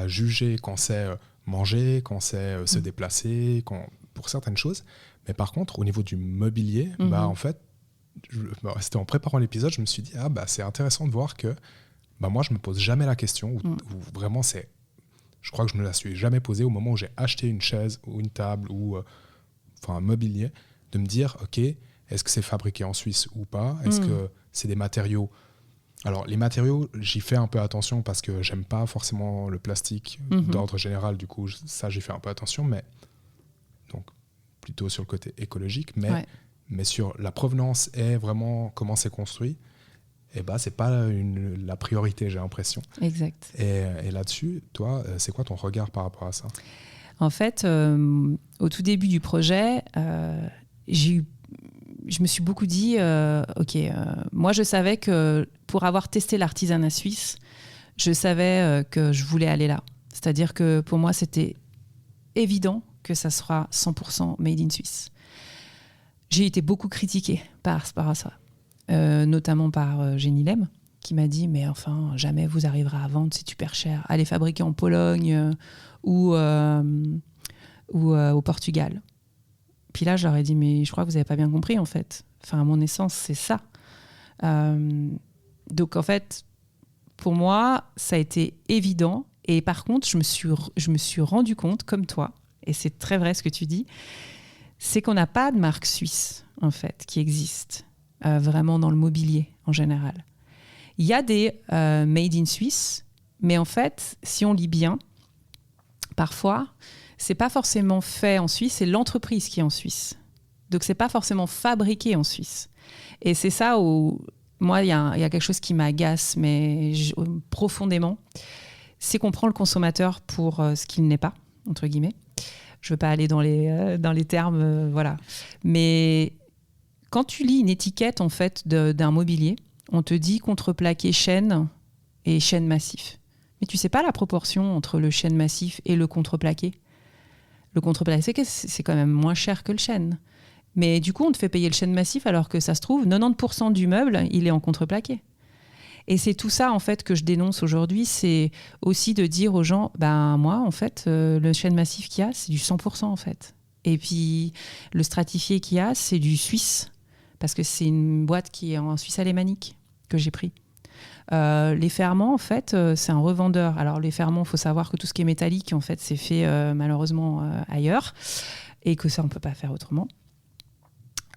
Speaker 1: juger quand c'est manger, quand c'est se déplacer, pour certaines choses. Mais par contre, au niveau du mobilier, en fait, c'était en préparant l'épisode, je me suis dit, c'est intéressant de voir que moi, je me pose jamais la question, ou vraiment je crois que je ne me la suis jamais posée au moment où j'ai acheté une chaise ou une table ou un mobilier, de me dire, ok, est-ce que c'est fabriqué en Suisse ou pas ? Est-ce que c'est des matériaux ? Alors, les matériaux, j'y fais un peu attention parce que j'aime pas forcément le plastique d'ordre général. Du coup, ça, j'y fais un peu attention, mais donc plutôt sur le côté écologique, mais sur la provenance et vraiment comment c'est construit, c'est pas la priorité, j'ai l'impression.
Speaker 2: Exact.
Speaker 1: Et là-dessus, toi, c'est quoi ton regard par rapport à ça ?
Speaker 2: En fait, au tout début du projet, je me suis beaucoup dit, moi je savais que pour avoir testé l'artisanat suisse, je savais que je voulais aller là. C'est-à-dire que pour moi, c'était évident que ça sera 100% made in Suisse. J'ai été beaucoup critiquée par ça, notamment par Jenny Lem, qui m'a dit, mais enfin, jamais vous arriverez à vendre, c'est super cher. Allez fabriquer en Pologne ou au Portugal. Puis là, je leur ai dit, mais je crois que vous n'avez pas bien compris, en fait. Enfin, à mon essence, c'est ça. Donc, en fait, pour moi, ça a été évident. Et par contre, je me suis rendu compte, comme toi, et c'est très vrai ce que tu dis, c'est qu'on n'a pas de marque suisse, en fait, qui existe vraiment dans le mobilier, en général. Il y a des made in Suisse, mais en fait, si on lit bien, parfois, c'est pas forcément fait en Suisse, c'est l'entreprise qui est en Suisse. Donc, c'est pas forcément fabriqué en Suisse. Et c'est ça où, moi, il y a quelque chose qui m'agace, mais profondément, c'est qu'on prend le consommateur pour ce qu'il n'est pas, entre guillemets. Je veux pas aller dans les termes, voilà. Mais quand tu lis une étiquette, en fait, d'un mobilier, on te dit contreplaqué chêne et chêne massif. Mais tu sais pas la proportion entre le chêne massif et le contreplaqué. Le contreplaqué, c'est quand même moins cher que le chêne. Mais du coup, on te fait payer le chêne massif alors que ça se trouve, 90% du meuble, il est en contreplaqué. Et c'est tout ça, en fait, que je dénonce aujourd'hui. C'est aussi de dire aux gens, moi, en fait, le chêne massif qu'il y a, c'est du 100%, en fait. Et puis, le stratifié qu'il y a, c'est du suisse. Parce que c'est une boîte qui est en Suisse alémanique que j'ai pris. Les ferments, en fait, c'est un revendeur. Alors, les ferments, il faut savoir que tout ce qui est métallique, en fait, c'est fait malheureusement ailleurs et que ça, on ne peut pas faire autrement.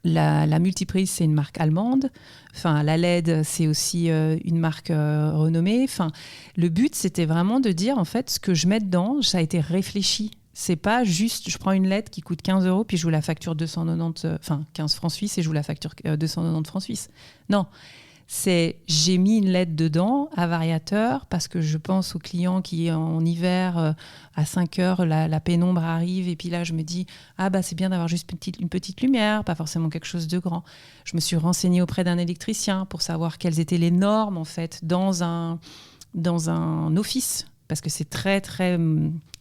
Speaker 2: La Multiprise, c'est une marque allemande. Enfin, la LED, c'est aussi une marque renommée. Enfin, le but, c'était vraiment de dire, en fait, ce que je mets dedans, ça a été réfléchi. C'est pas juste, je prends une LED qui coûte 15 €, puis je vous la facture 15 francs suisses et je vous la facture 290 francs suisses. Non. J'ai mis une LED dedans à variateur parce que je pense aux clients qui en hiver à 5 heures la pénombre arrive et puis là je me dis c'est bien d'avoir juste une petite lumière, pas forcément quelque chose de grand. Je me suis renseignée auprès d'un électricien pour savoir quelles étaient les normes en fait dans un dans un office, parce que c'est très, très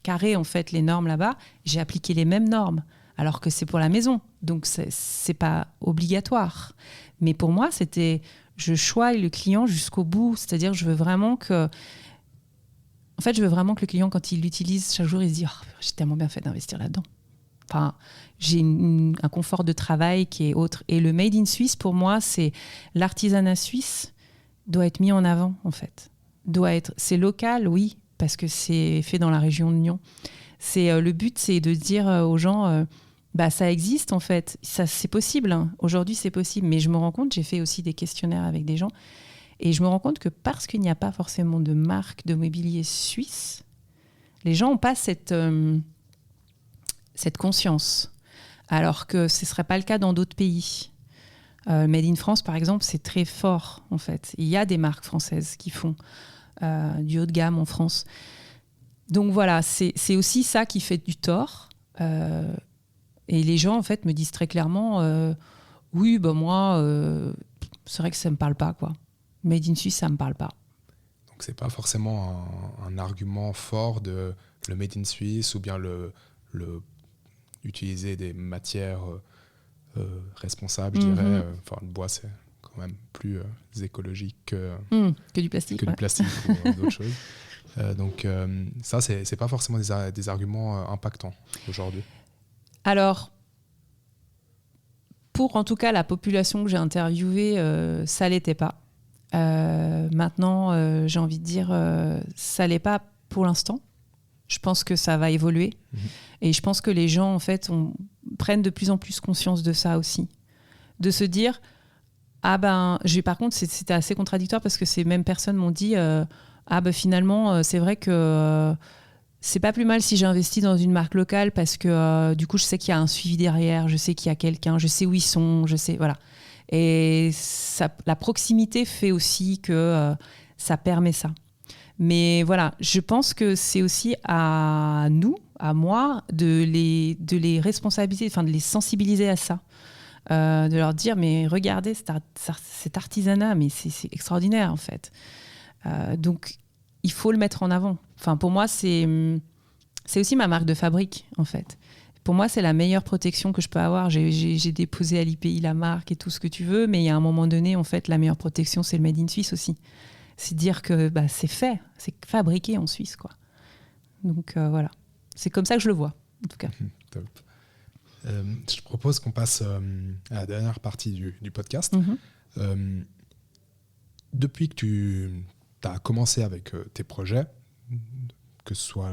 Speaker 2: carré, en fait, les normes là-bas. J'ai appliqué les mêmes normes, alors que c'est pour la maison. Donc, c'est pas obligatoire. Mais pour moi, je choisis le client jusqu'au bout. C'est-à-dire, je veux vraiment que le client, quand il l'utilise chaque jour, il se dit « j'ai tellement bien fait d'investir là-dedans ». Enfin, j'ai un confort de travail qui est autre. Et le Made in Suisse, pour moi, c'est l'artisanat suisse doit être mis en avant, en fait. C'est local, oui, parce que c'est fait dans la région de Nyon. Le but, c'est de dire aux gens, ça existe, en fait. Ça, c'est possible. Hein. Aujourd'hui, c'est possible. Mais je me rends compte, j'ai fait aussi des questionnaires avec des gens, et je me rends compte que parce qu'il n'y a pas forcément de marque de mobilier suisse, les gens n'ont pas cette conscience, alors que ce ne serait pas le cas dans d'autres pays. Made in France, par exemple, c'est très fort, en fait. Il y a des marques françaises qui font du haut de gamme en France. Donc voilà, c'est aussi ça qui fait du tort. Et les gens, en fait, me disent très clairement oui, moi, c'est vrai que ça ne me parle pas, quoi. Made in Suisse, ça ne me parle pas.
Speaker 1: Donc c'est pas forcément un argument fort de le Made in Suisse ou bien le utiliser des matières responsables, je dirais. Le bois, c'est quand même plus écologique que
Speaker 2: du plastique.
Speaker 1: Du plastique ou d'autres choses. Donc ça, c'est pas forcément des arguments impactants aujourd'hui.
Speaker 2: Alors, pour en tout cas la population que j'ai interviewée, ça l'était pas. Maintenant, j'ai envie de dire, ça l'est pas pour l'instant. Je pense que ça va évoluer. Et je pense que les gens, en fait, prennent de plus en plus conscience de ça aussi. De se dire, par contre, c'était assez contradictoire parce que ces mêmes personnes m'ont dit, finalement, c'est vrai que c'est pas plus mal si j'investis dans une marque locale parce que du coup, je sais qu'il y a un suivi derrière, je sais qu'il y a quelqu'un, je sais où ils sont, je sais, voilà. Et la proximité fait aussi que ça permet ça. Mais voilà, je pense que c'est aussi à nous, à moi, de les responsabiliser, enfin de les sensibiliser à ça. De leur dire, mais regardez cet artisanat, mais c'est extraordinaire en fait. Donc, il faut le mettre en avant. Enfin, pour moi, c'est aussi ma marque de fabrique en fait. Pour moi, c'est la meilleure protection que je peux avoir. J'ai déposé à l'IPI la marque et tout ce que tu veux, mais il y a un moment donné, en fait, la meilleure protection, c'est le Made in Suisse aussi. C'est dire que c'est fait, c'est fabriqué en Suisse, quoi. Donc voilà, c'est comme ça que je le vois, en tout cas.
Speaker 1: Top. Je propose qu'on passe à la dernière partie du podcast. Depuis que tu as commencé avec tes projets, que ce soit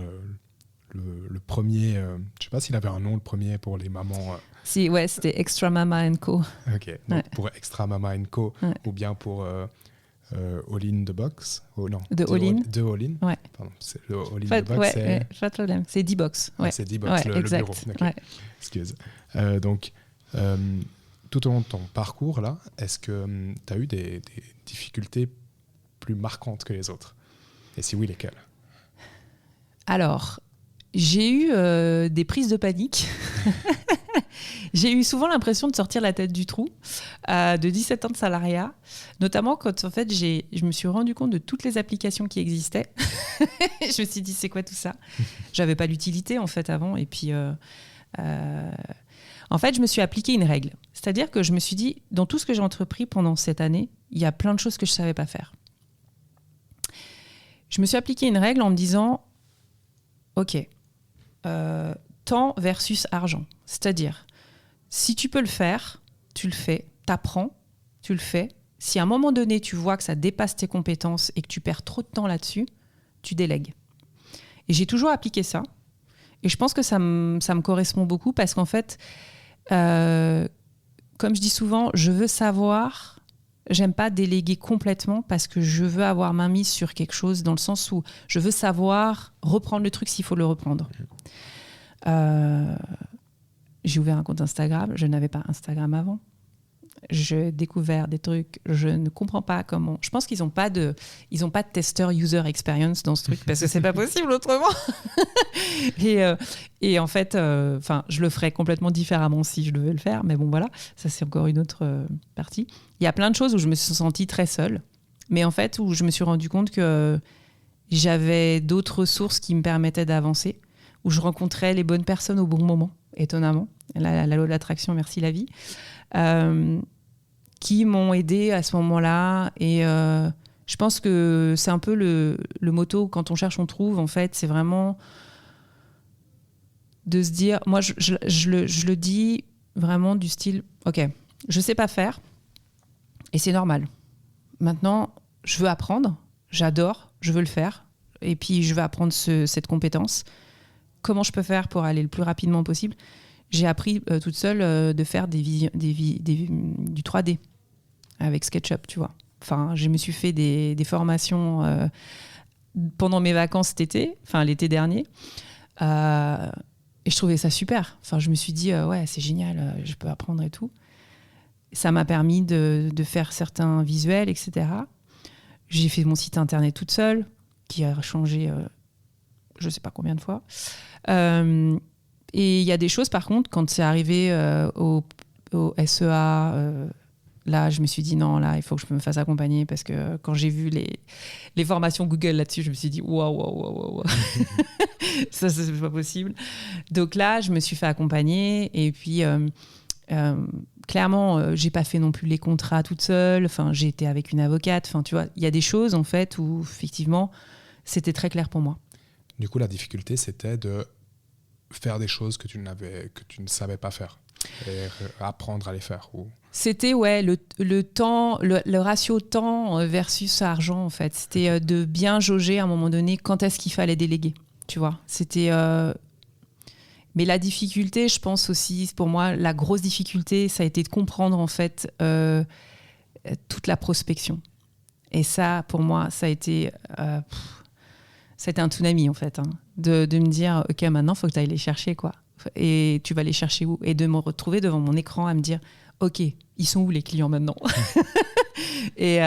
Speaker 1: le premier, je ne sais pas s'il avait un nom, le premier pour les mamans.
Speaker 2: C'était Extra Mama & Co.
Speaker 1: Ok, donc pour Extra Mama & Co, ou bien pour All in the Box.
Speaker 2: De All in.
Speaker 1: De All in.
Speaker 2: Ouais.
Speaker 1: Pardon, le All in the Box, c'est...
Speaker 2: Pas de problème, c'est D-Box. Ouais.
Speaker 1: C'est D-Box, le bureau. Okay. Ouais. Excuse. Donc, tout au long de ton parcours, là, est-ce que tu as eu des difficultés plus marquantes que les autres? Et si oui, lesquelles?
Speaker 2: Alors, j'ai eu des prises de panique. J'ai eu souvent l'impression de sortir la tête du trou de 17 ans de salariat, notamment quand en fait, je me suis rendu compte de toutes les applications qui existaient. Je me suis dit, c'est quoi tout ça? J'avais pas l'utilité en fait avant. Et puis, en fait, je me suis appliqué une règle. C'est-à-dire que je me suis dit, dans tout ce que j'ai entrepris pendant cette année, il y a plein de choses que je savais pas faire. Je me suis appliqué une règle en me disant, OK, temps versus argent. C'est-à-dire, si tu peux le faire, tu le fais, t'apprends, tu le fais. Si à un moment donné, tu vois que ça dépasse tes compétences et que tu perds trop de temps là-dessus, tu délègues. Et j'ai toujours appliqué ça. Et je pense que ça me correspond beaucoup parce qu'en fait, comme je dis souvent, je veux savoir, j'aime pas déléguer complètement parce que je veux avoir main mise sur quelque chose dans le sens où je veux savoir reprendre le truc s'il faut le reprendre. J'ai ouvert un compte Instagram, je n'avais pas Instagram avant. J'ai découvert des trucs, je ne comprends pas comment. Je pense qu'ils n'ont pas de testeur user experience dans ce truc parce que c'est pas possible autrement. et en fait, je le ferais complètement différemment si je devais le faire, mais bon voilà, ça c'est encore une autre partie. Il y a plein de choses où je me suis sentie très seule, mais en fait où je me suis rendu compte que j'avais d'autres ressources qui me permettaient d'avancer, où je rencontrais les bonnes personnes au bon moment, étonnamment. La loi de l'attraction, merci la vie. Qui m'ont aidé à ce moment-là. Et je pense que c'est un peu le motto, quand on cherche, on trouve. En fait, c'est vraiment de se dire... Moi, je le dis vraiment du style, OK, je ne sais pas faire, et c'est normal. Maintenant, je veux apprendre, j'adore, je veux le faire, et puis je veux apprendre cette compétence. Comment je peux faire pour aller le plus rapidement possible ? J'ai appris toute seule de faire du 3D avec SketchUp, tu vois. Enfin, je me suis fait des formations pendant mes vacances cet été, enfin l'été dernier, et je trouvais ça super. Enfin, je me suis dit, ouais, c'est génial, je peux apprendre et tout. Ça m'a permis de faire certains visuels, etc. J'ai fait mon site internet toute seule, qui a changé je ne sais pas combien de fois. Et il y a des choses, par contre, quand c'est arrivé au SEA, là, je me suis dit non, là, il faut que je me fasse accompagner, parce que quand j'ai vu les formations Google là-dessus, je me suis dit waouh. Ça, c'est pas possible. Donc là, je me suis fait accompagner, et puis clairement, j'ai pas fait non plus les contrats toute seule. Enfin, j'ai été avec une avocate. Enfin, tu vois, il y a des choses en fait où effectivement, c'était très clair pour moi.
Speaker 1: Du coup, la difficulté, c'était de faire des choses que tu ne savais pas faire et apprendre à les faire.
Speaker 2: C'était le temps, le ratio temps versus argent en fait. C'était de bien jauger à un moment donné quand est-ce qu'il fallait déléguer. Tu vois, c'était. Mais la difficulté, je pense aussi, pour moi, la grosse difficulté, ça a été de comprendre en fait toute la prospection. Et ça, pour moi, ça a été un tsunami en fait, hein, de me dire, ok, maintenant, il faut que tu ailles les chercher, quoi. Et tu vas les chercher où ? Et de me retrouver devant mon écran à me dire, ok, ils sont où les clients maintenant ? Et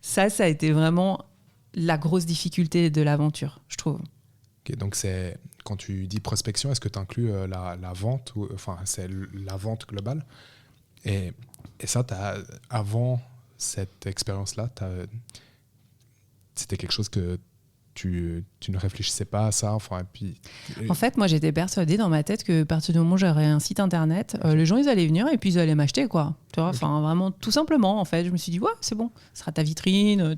Speaker 2: ça a été vraiment la grosse difficulté de l'aventure, je trouve.
Speaker 1: Okay, donc quand tu dis prospection, est-ce que tu inclus la vente, enfin c'est la vente globale, et ça, avant cette expérience-là, c'était quelque chose que tu ne réfléchissais pas à ça, enfin, et puis...
Speaker 2: En fait, moi, j'étais persuadée dans ma tête que à partir du moment où j'aurais un site internet, les gens, ils allaient venir et puis ils allaient m'acheter, quoi. Tu vois, enfin, vraiment, tout simplement, en fait. Je me suis dit, ouais, c'est bon, ce sera ta vitrine.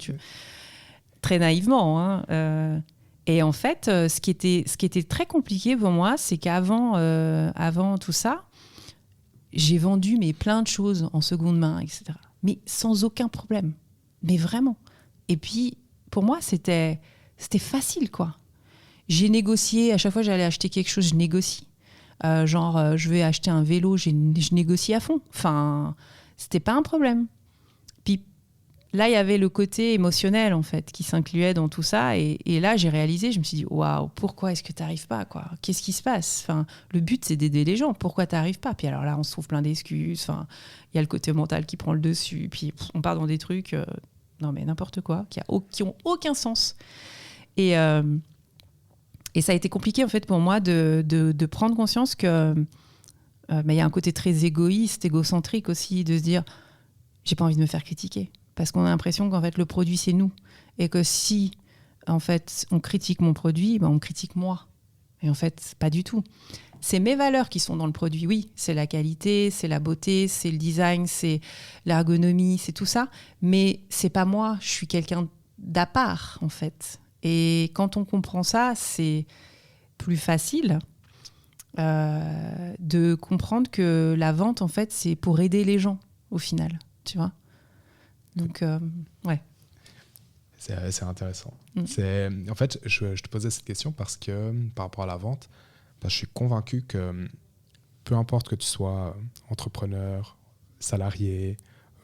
Speaker 2: Très naïvement, hein. Et en fait, ce qui était très compliqué pour moi, c'est qu'avant avant tout ça, j'ai vendu plein de choses en seconde main, etc. Mais sans aucun problème. Mais vraiment. Et puis, pour moi, c'était facile, quoi. J'ai négocié, à chaque fois que j'allais acheter quelque chose, je négocie. Je vais acheter un vélo, je négocie à fond. Enfin, c'était pas un problème. Puis là, il y avait le côté émotionnel, en fait, qui s'incluait dans tout ça. Et là, j'ai réalisé, je me suis dit, waouh, pourquoi est-ce que tu n'arrives pas, quoi ? Qu'est-ce qui se passe ? Enfin, le but, c'est d'aider les gens. Pourquoi tu n'arrives pas ? Puis alors là, on se trouve plein d'excuses. Enfin, il y a le côté mental qui prend le dessus. Puis on part dans des trucs, non mais n'importe quoi, qui ont aucun sens. Et ça a été compliqué, en fait, pour moi de prendre conscience que il y a un côté très égoïste, égocentrique aussi, de se dire, j'ai pas envie de me faire critiquer. Parce qu'on a l'impression qu'en fait, le produit, c'est nous. Et que si, en fait, on critique mon produit, on critique moi. Et en fait, pas du tout. C'est mes valeurs qui sont dans le produit. Oui, c'est la qualité, c'est la beauté, c'est le design, c'est l'ergonomie, c'est tout ça. Mais c'est pas moi. Je suis quelqu'un d'à part, en fait. Et quand on comprend ça, c'est plus facile de comprendre que la vente, en fait, c'est pour aider les gens, au final. Tu vois ? Donc, ouais.
Speaker 1: C'est intéressant. En fait, je te posais cette question parce que, par rapport à la vente, je suis convaincu que peu importe que tu sois entrepreneur, salarié,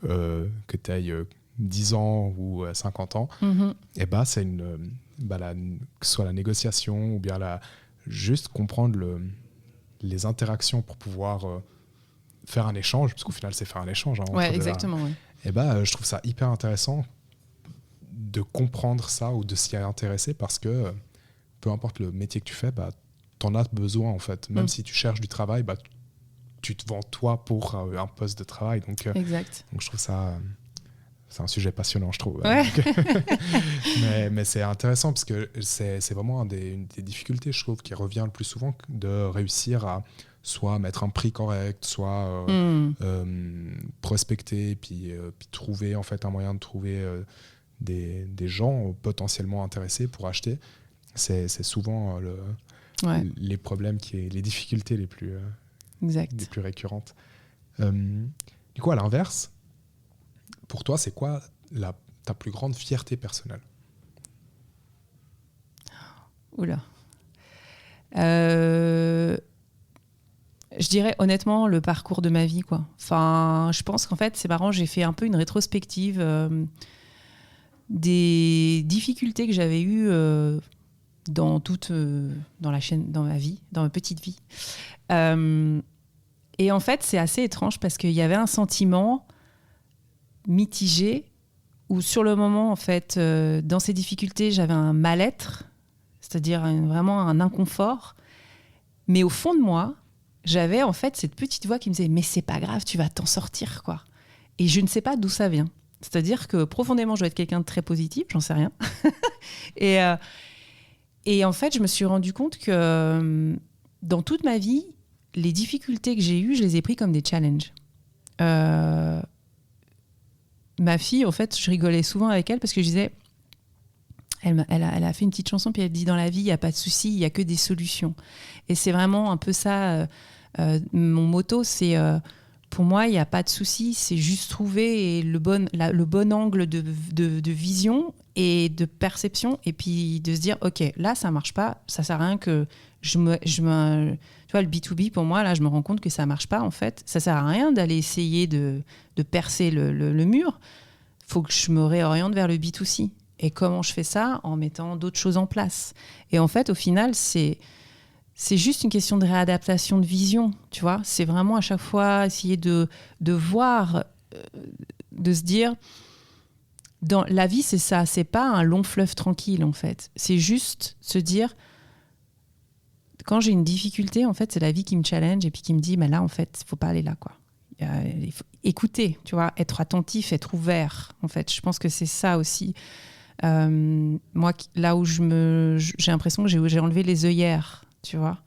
Speaker 1: que tu aies 10 ans ou 50 ans, et c'est que ce soit la négociation ou bien juste comprendre les interactions pour pouvoir faire un échange, parce qu'au final, c'est faire un échange. Hein,
Speaker 2: ouais, exactement. Ouais.
Speaker 1: Et je trouve ça hyper intéressant de comprendre ça ou de s'y intéresser, parce que peu importe le métier que tu fais, t'en as besoin, en fait. Même si tu cherches du travail, tu te vends toi pour un poste de travail. Donc,
Speaker 2: exact.
Speaker 1: Donc je trouve ça C'est un sujet passionnant, je trouve.
Speaker 2: Ouais.
Speaker 1: mais c'est intéressant parce que c'est vraiment une des difficultés, je trouve, qui revient le plus souvent, de réussir à soit mettre un prix correct, soit prospecter, puis trouver en fait un moyen de trouver des gens potentiellement intéressés pour acheter. C'est souvent les problèmes, les difficultés les plus récurrentes. Du coup, à l'inverse, pour toi, c'est quoi ta plus grande fierté personnelle?
Speaker 2: Oula. Je dirais honnêtement le parcours de ma vie, quoi. Enfin, je pense qu'en fait, c'est marrant, j'ai fait un peu une rétrospective des difficultés que j'avais eues dans ma vie, dans ma petite vie. Et en fait, c'est assez étrange parce qu'il y avait un sentiment mitigé où sur le moment, en fait, dans ces difficultés, j'avais un mal-être, c'est-à-dire vraiment un inconfort. Mais au fond de moi, j'avais en fait cette petite voix qui me disait « mais c'est pas grave, tu vas t'en sortir, quoi ». Et je ne sais pas d'où ça vient. C'est-à-dire que profondément, je dois être quelqu'un de très positif, j'en sais rien. et en fait, je me suis rendu compte que dans toute ma vie, les difficultés que j'ai eues, je les ai pris comme des challenges. Ma fille, en fait, je rigolais souvent avec elle parce que je disais, elle a fait une petite chanson, puis elle dit « dans la vie, il n'y a pas de souci, il n'y a que des solutions ». Et c'est vraiment un peu ça, mon motto, c'est pour moi, il n'y a pas de souci, c'est juste trouver le bon angle de vision et de perception, et puis de se dire, ok, là, ça ne marche pas, ça ne sert à rien que tu vois, le B2B, pour moi, là, je me rends compte que ça ne marche pas, en fait. Ça ne sert à rien d'aller essayer de percer le mur. Il faut que je me réoriente vers le B2C. Et comment je fais ça? En mettant d'autres choses en place. Et en fait, au final, c'est juste une question de réadaptation de vision, tu vois. C'est vraiment à chaque fois essayer de voir, de se dire, dans la vie, c'est ça. C'est pas un long fleuve tranquille, en fait. C'est juste se dire, quand j'ai une difficulté, en fait, c'est la vie qui me challenge et puis qui me dit, mais là, en fait, il faut pas aller là, quoi. Il faut écouter, tu vois, être attentif, être ouvert. En fait, je pense que c'est ça aussi. Moi, là où j'ai l'impression que j'ai enlevé les œillères, tu vois,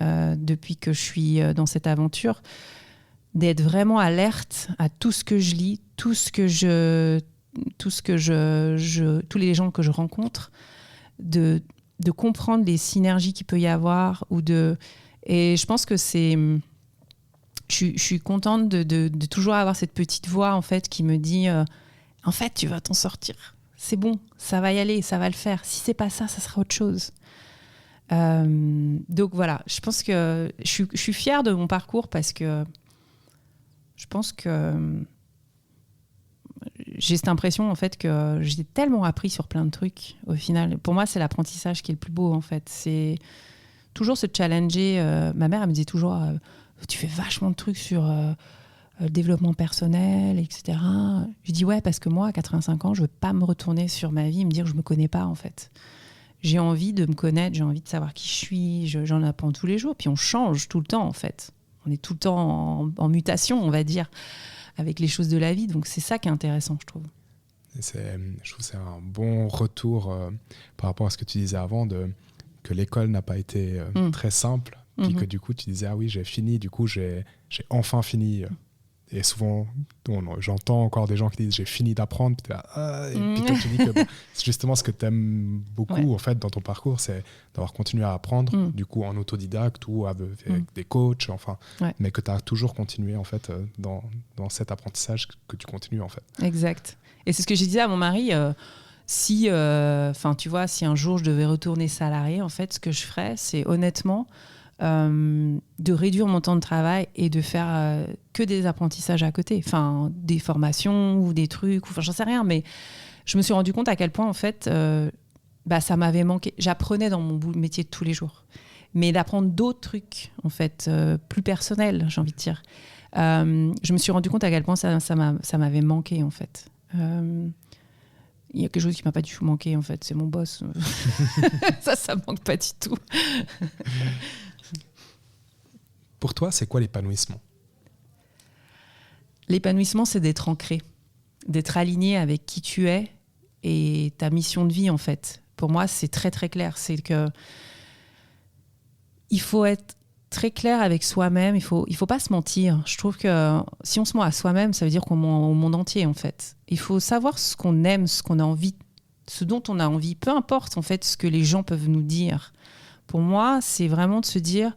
Speaker 2: depuis que je suis dans cette aventure, d'être vraiment alerte à tout ce que je lis, tous les gens que je rencontre, de comprendre les synergies qu'il peut y avoir, et je pense que je suis contente de toujours avoir cette petite voix, en fait, qui me dit en fait, tu vas t'en sortir. C'est bon, ça va y aller, ça va le faire. Si c'est pas ça, ça sera autre chose. Donc voilà, je pense que je suis fière de mon parcours parce que je pense que j'ai cette impression, en fait, que j'ai tellement appris sur plein de trucs. Au final, pour moi, c'est l'apprentissage qui est le plus beau, en fait. C'est toujours se challenger. Ma mère, elle me disait toujours tu fais vachement de trucs sur le développement personnel, etc. Je dis ouais, parce que moi, à 85 ans, je veux pas me retourner sur ma vie et me dire que je me connais pas, en fait. J'ai envie de me connaître, j'ai envie de savoir qui je suis, j'en apprends tous les jours, puis on change tout le temps, en fait. On est tout le temps en mutation, on va dire, avec les choses de la vie, donc c'est ça qui est intéressant, je trouve.
Speaker 1: Je trouve que c'est un bon retour par rapport à ce que tu disais avant, que l'école n'a pas été très simple, puis que du coup tu disais, ah oui, j'ai fini, du coup j'ai enfin fini. Et souvent, j'entends encore des gens qui disent j'ai fini d'apprendre. Puis toi, tu dis que c'est justement ce que tu aimes beaucoup en fait, dans ton parcours, c'est d'avoir continué à apprendre, du coup en autodidacte ou avec des coachs, mais que tu as toujours continué en fait, dans cet apprentissage que tu continues en fait.
Speaker 2: Exact. Et c'est ce que j'ai dit à mon mari. Si tu vois, si un jour je devais retourner salarié, en fait, ce que je ferais, c'est honnêtement de réduire mon temps de travail et de faire que des apprentissages à côté, enfin des formations ou des trucs, enfin j'en sais rien, mais je me suis rendu compte à quel point en fait ça m'avait manqué. J'apprenais dans mon métier de tous les jours, mais d'apprendre d'autres trucs en fait plus personnels, j'ai envie de dire. Je me suis rendu compte à quel point ça m'avait manqué en fait. Il y a quelque chose qui m'a pas du tout manqué en fait, c'est mon boss. ça me manque pas du tout.
Speaker 1: Pour toi, c'est quoi l'épanouissement?
Speaker 2: L'épanouissement, c'est d'être ancré. d'être aligné avec qui tu es et ta mission de vie, en fait. Pour moi, c'est très, très clair. C'est que il faut être très clair avec soi-même. Il faut pas se mentir. Je trouve que si on se ment à soi-même, ça veut dire qu'on ment au monde entier, en fait. Il faut savoir ce qu'on aime, ce qu'on a envie, ce dont on a envie. Peu importe, en fait, ce que les gens peuvent nous dire. Pour moi, c'est vraiment de se dire,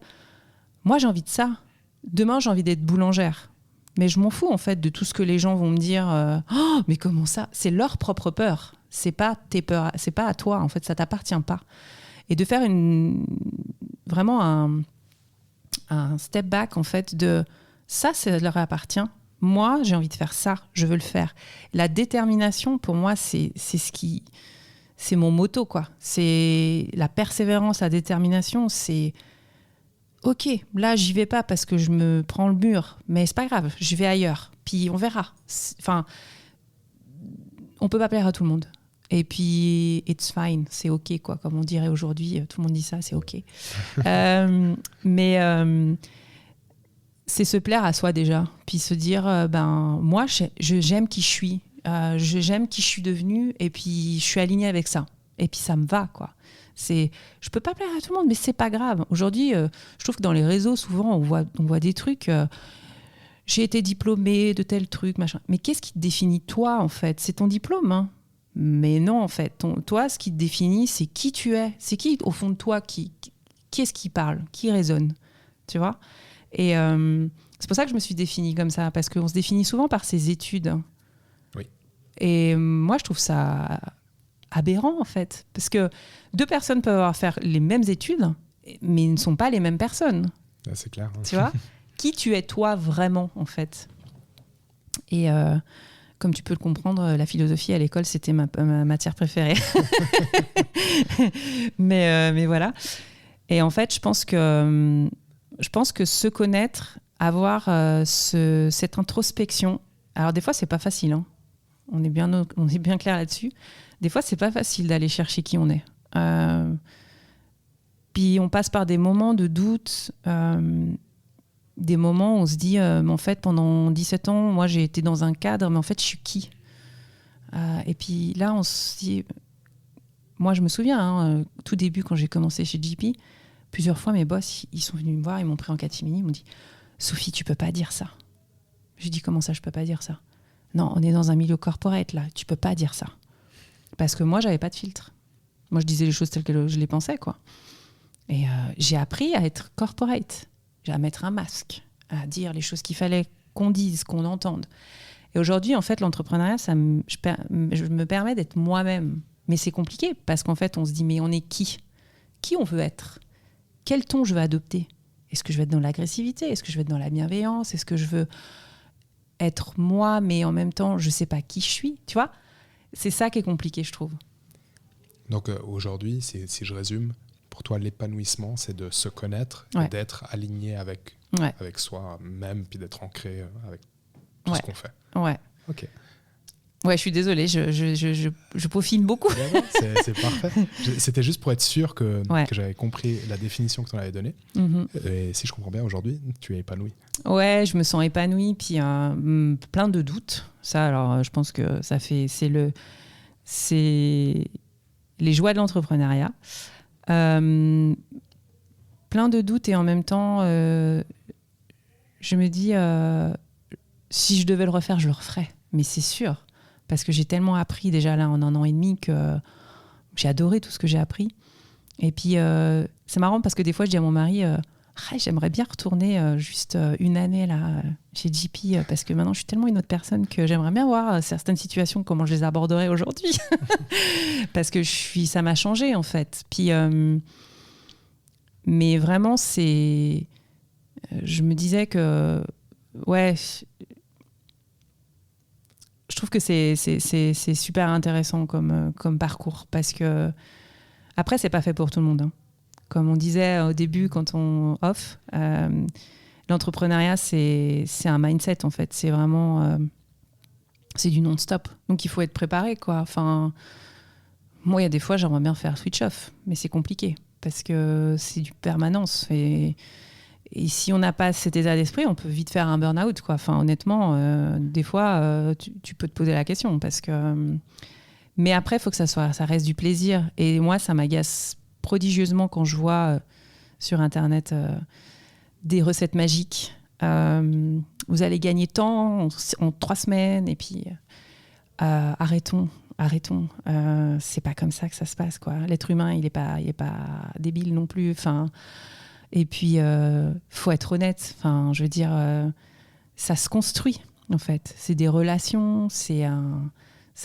Speaker 2: moi, j'ai envie de ça. Demain, j'ai envie d'être boulangère. Mais je m'en fous, en fait, de tout ce que les gens vont me dire. Oh, mais comment ça ? C'est leur propre peur. C'est pas tes peurs. C'est pas à toi, en fait. Ça t'appartient pas. Et de faire vraiment un step back, en fait, de ça leur appartient. Moi, j'ai envie de faire ça. Je veux le faire. La détermination, pour moi, c'est mon motto, quoi. C'est la persévérance, la détermination, c'est... Ok, là, j'y vais pas parce que je me prends le mur, mais c'est pas grave, je vais ailleurs. Puis on verra. Enfin, on peut pas plaire à tout le monde. Et puis, it's fine, c'est ok, quoi. Comme on dirait aujourd'hui, tout le monde dit ça, c'est ok. Mais c'est se plaire à soi déjà. Puis se dire, moi, j'aime qui je suis. J'aime qui je suis devenue. Et puis, je suis alignée avec ça. Et puis, ça me va, quoi. Je peux pas plaire à tout le monde, mais c'est pas grave. Aujourd'hui, je trouve que dans les réseaux, souvent, on voit des trucs. J'ai été diplômée de tel truc, machin. Mais qu'est-ce qui te définit, toi, en fait ? C'est ton diplôme, hein. Mais non, en fait, toi, ce qui te définit, c'est qui tu es. C'est qui, au fond de toi, qui est-ce qui parle, qui résonne, tu vois ? Et c'est pour ça que je me suis définie comme ça, parce qu'on se définit souvent par ses études.
Speaker 1: Oui.
Speaker 2: Et moi, je trouve ça aberrant, en fait. Parce que 2 personnes peuvent avoir fait les mêmes études, mais ne sont pas les mêmes personnes.
Speaker 1: Ah, c'est clair.
Speaker 2: Tu vois ? Qui tu es, toi, vraiment, en fait ? Et... comme tu peux le comprendre, la philosophie à l'école, c'était ma matière préférée. mais voilà. Et en fait, je pense que se connaître, avoir cette introspection. Alors des fois, c'est pas facile. Hein. On est bien clair là-dessus. Des fois, c'est pas facile d'aller chercher qui on est. Puis on passe par des moments de doute. Des moments où on se dit, mais en fait, pendant 17 ans, moi, j'ai été dans un cadre, mais en fait, je suis qui ? Et puis là, on se dit... Moi, je me souviens, tout début, quand j'ai commencé chez JP, plusieurs fois, mes boss, ils sont venus me voir, ils m'ont pris en catimini, ils m'ont dit, Sophie, tu peux pas dire ça. Je dis, comment ça, je peux pas dire ça ? Non, on est dans un milieu corporate, là, tu peux pas dire ça. Parce que moi, j'avais pas de filtre. Moi, je disais les choses telles que je les pensais, quoi. Et j'ai appris à être corporate. À mettre un masque, à dire les choses qu'il fallait qu'on dise, qu'on entende. Et aujourd'hui, en fait, l'entrepreneuriat, je me permets d'être moi-même. Mais c'est compliqué parce qu'en fait, on se dit, mais on est qui ? Qui on veut être ? Quel ton je veux adopter ? Est-ce que je veux être dans l'agressivité ? Est-ce que je veux être dans la bienveillance ? Est-ce que je veux être moi, mais en même temps, je ne sais pas qui je suis ? Tu vois ? C'est ça qui est compliqué, je trouve.
Speaker 1: Donc aujourd'hui, si je résume, pour toi, l'épanouissement, c'est de se connaître,
Speaker 2: ouais.
Speaker 1: et d'être aligné avec soi-même, puis d'être ancré avec tout ce qu'on fait.
Speaker 2: Ouais.
Speaker 1: Ok.
Speaker 2: Ouais, je suis désolée, je peaufine beaucoup.
Speaker 1: C'est parfait. C'était juste pour être sûr que j'avais compris la définition que tu en avais donnée. Mm-hmm. Et si je comprends bien, aujourd'hui, tu es épanouie.
Speaker 2: Ouais, je me sens épanouie, puis plein de doutes. Ça, alors, je pense que c'est les joies de l'entrepreneuriat. Plein de doutes et en même temps je me dis si je devais le refaire, je le referais, mais c'est sûr, parce que j'ai tellement appris déjà là en 1 an et demi que j'ai adoré tout ce que j'ai appris. Et puis c'est marrant parce que des fois je dis à mon mari j'aimerais bien retourner juste 1 année là chez JP parce que maintenant je suis tellement une autre personne que j'aimerais bien voir certaines situations, comment je les aborderais aujourd'hui. Parce que ça m'a changé en fait. Puis mais vraiment je me disais que je trouve que c'est super intéressant comme parcours, parce que après c'est pas fait pour tout le monde, hein. Comme on disait au début quand on off, l'entrepreneuriat c'est un mindset en fait, c'est vraiment c'est du non-stop, donc il faut être préparé quoi. Enfin, moi il y a des fois j'aimerais bien faire switch off, mais c'est compliqué parce que c'est du permanence et Et si on n'a pas cet état d'esprit, on peut vite faire un burn-out, quoi. Enfin, honnêtement, des fois, tu peux te poser la question. Mais après, il faut que ça reste du plaisir. Et moi, ça m'agace prodigieusement quand je vois sur Internet des recettes magiques. Vous allez gagner tant en 3 semaines. Et puis, arrêtons. C'est pas comme ça que ça se passe, quoi. L'être humain, il est pas débile non plus. Enfin, et puis, faut être honnête. Enfin, je veux dire, ça se construit, en fait. C'est des relations, c'est un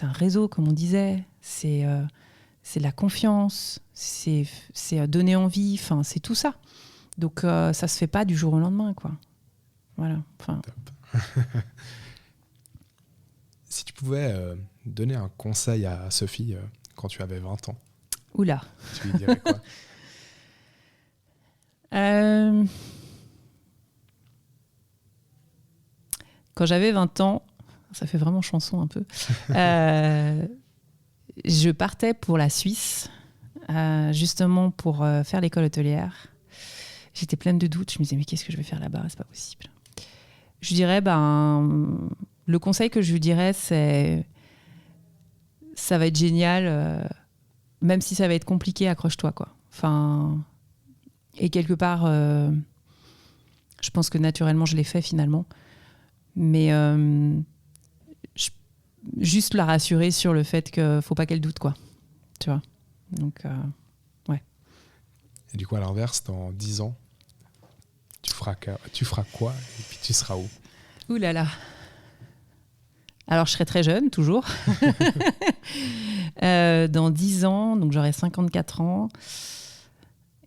Speaker 2: réseau, comme on disait. C'est de la confiance, c'est donner envie. Enfin, c'est tout ça. Donc, ça se fait pas du jour au lendemain, quoi. Voilà. Enfin.
Speaker 1: Si tu pouvais donner un conseil à Sophie quand tu avais 20 ans,
Speaker 2: Oula.
Speaker 1: tu lui dirais quoi?
Speaker 2: Quand j'avais 20 ans, ça fait vraiment chanson un peu, je partais pour la Suisse, justement pour faire l'école hôtelière. J'étais pleine de doutes, je me disais mais qu'est-ce que je vais faire là-bas, c'est pas possible. Je dirais, le conseil que je lui dirais, c'est ça va être génial, même si ça va être compliqué, accroche-toi, quoi. Enfin, et quelque part, je pense que naturellement, je l'ai fait finalement. Mais juste la rassurer sur le fait qu'il ne faut pas qu'elle doute, quoi. Tu vois. Donc, ouais.
Speaker 1: Et du coup, à l'inverse, dans 10 ans, tu feras quoi et puis tu seras où?
Speaker 2: Ouh là là. Alors, je serai très jeune, toujours. Dans 10 ans, donc j'aurai 54 ans.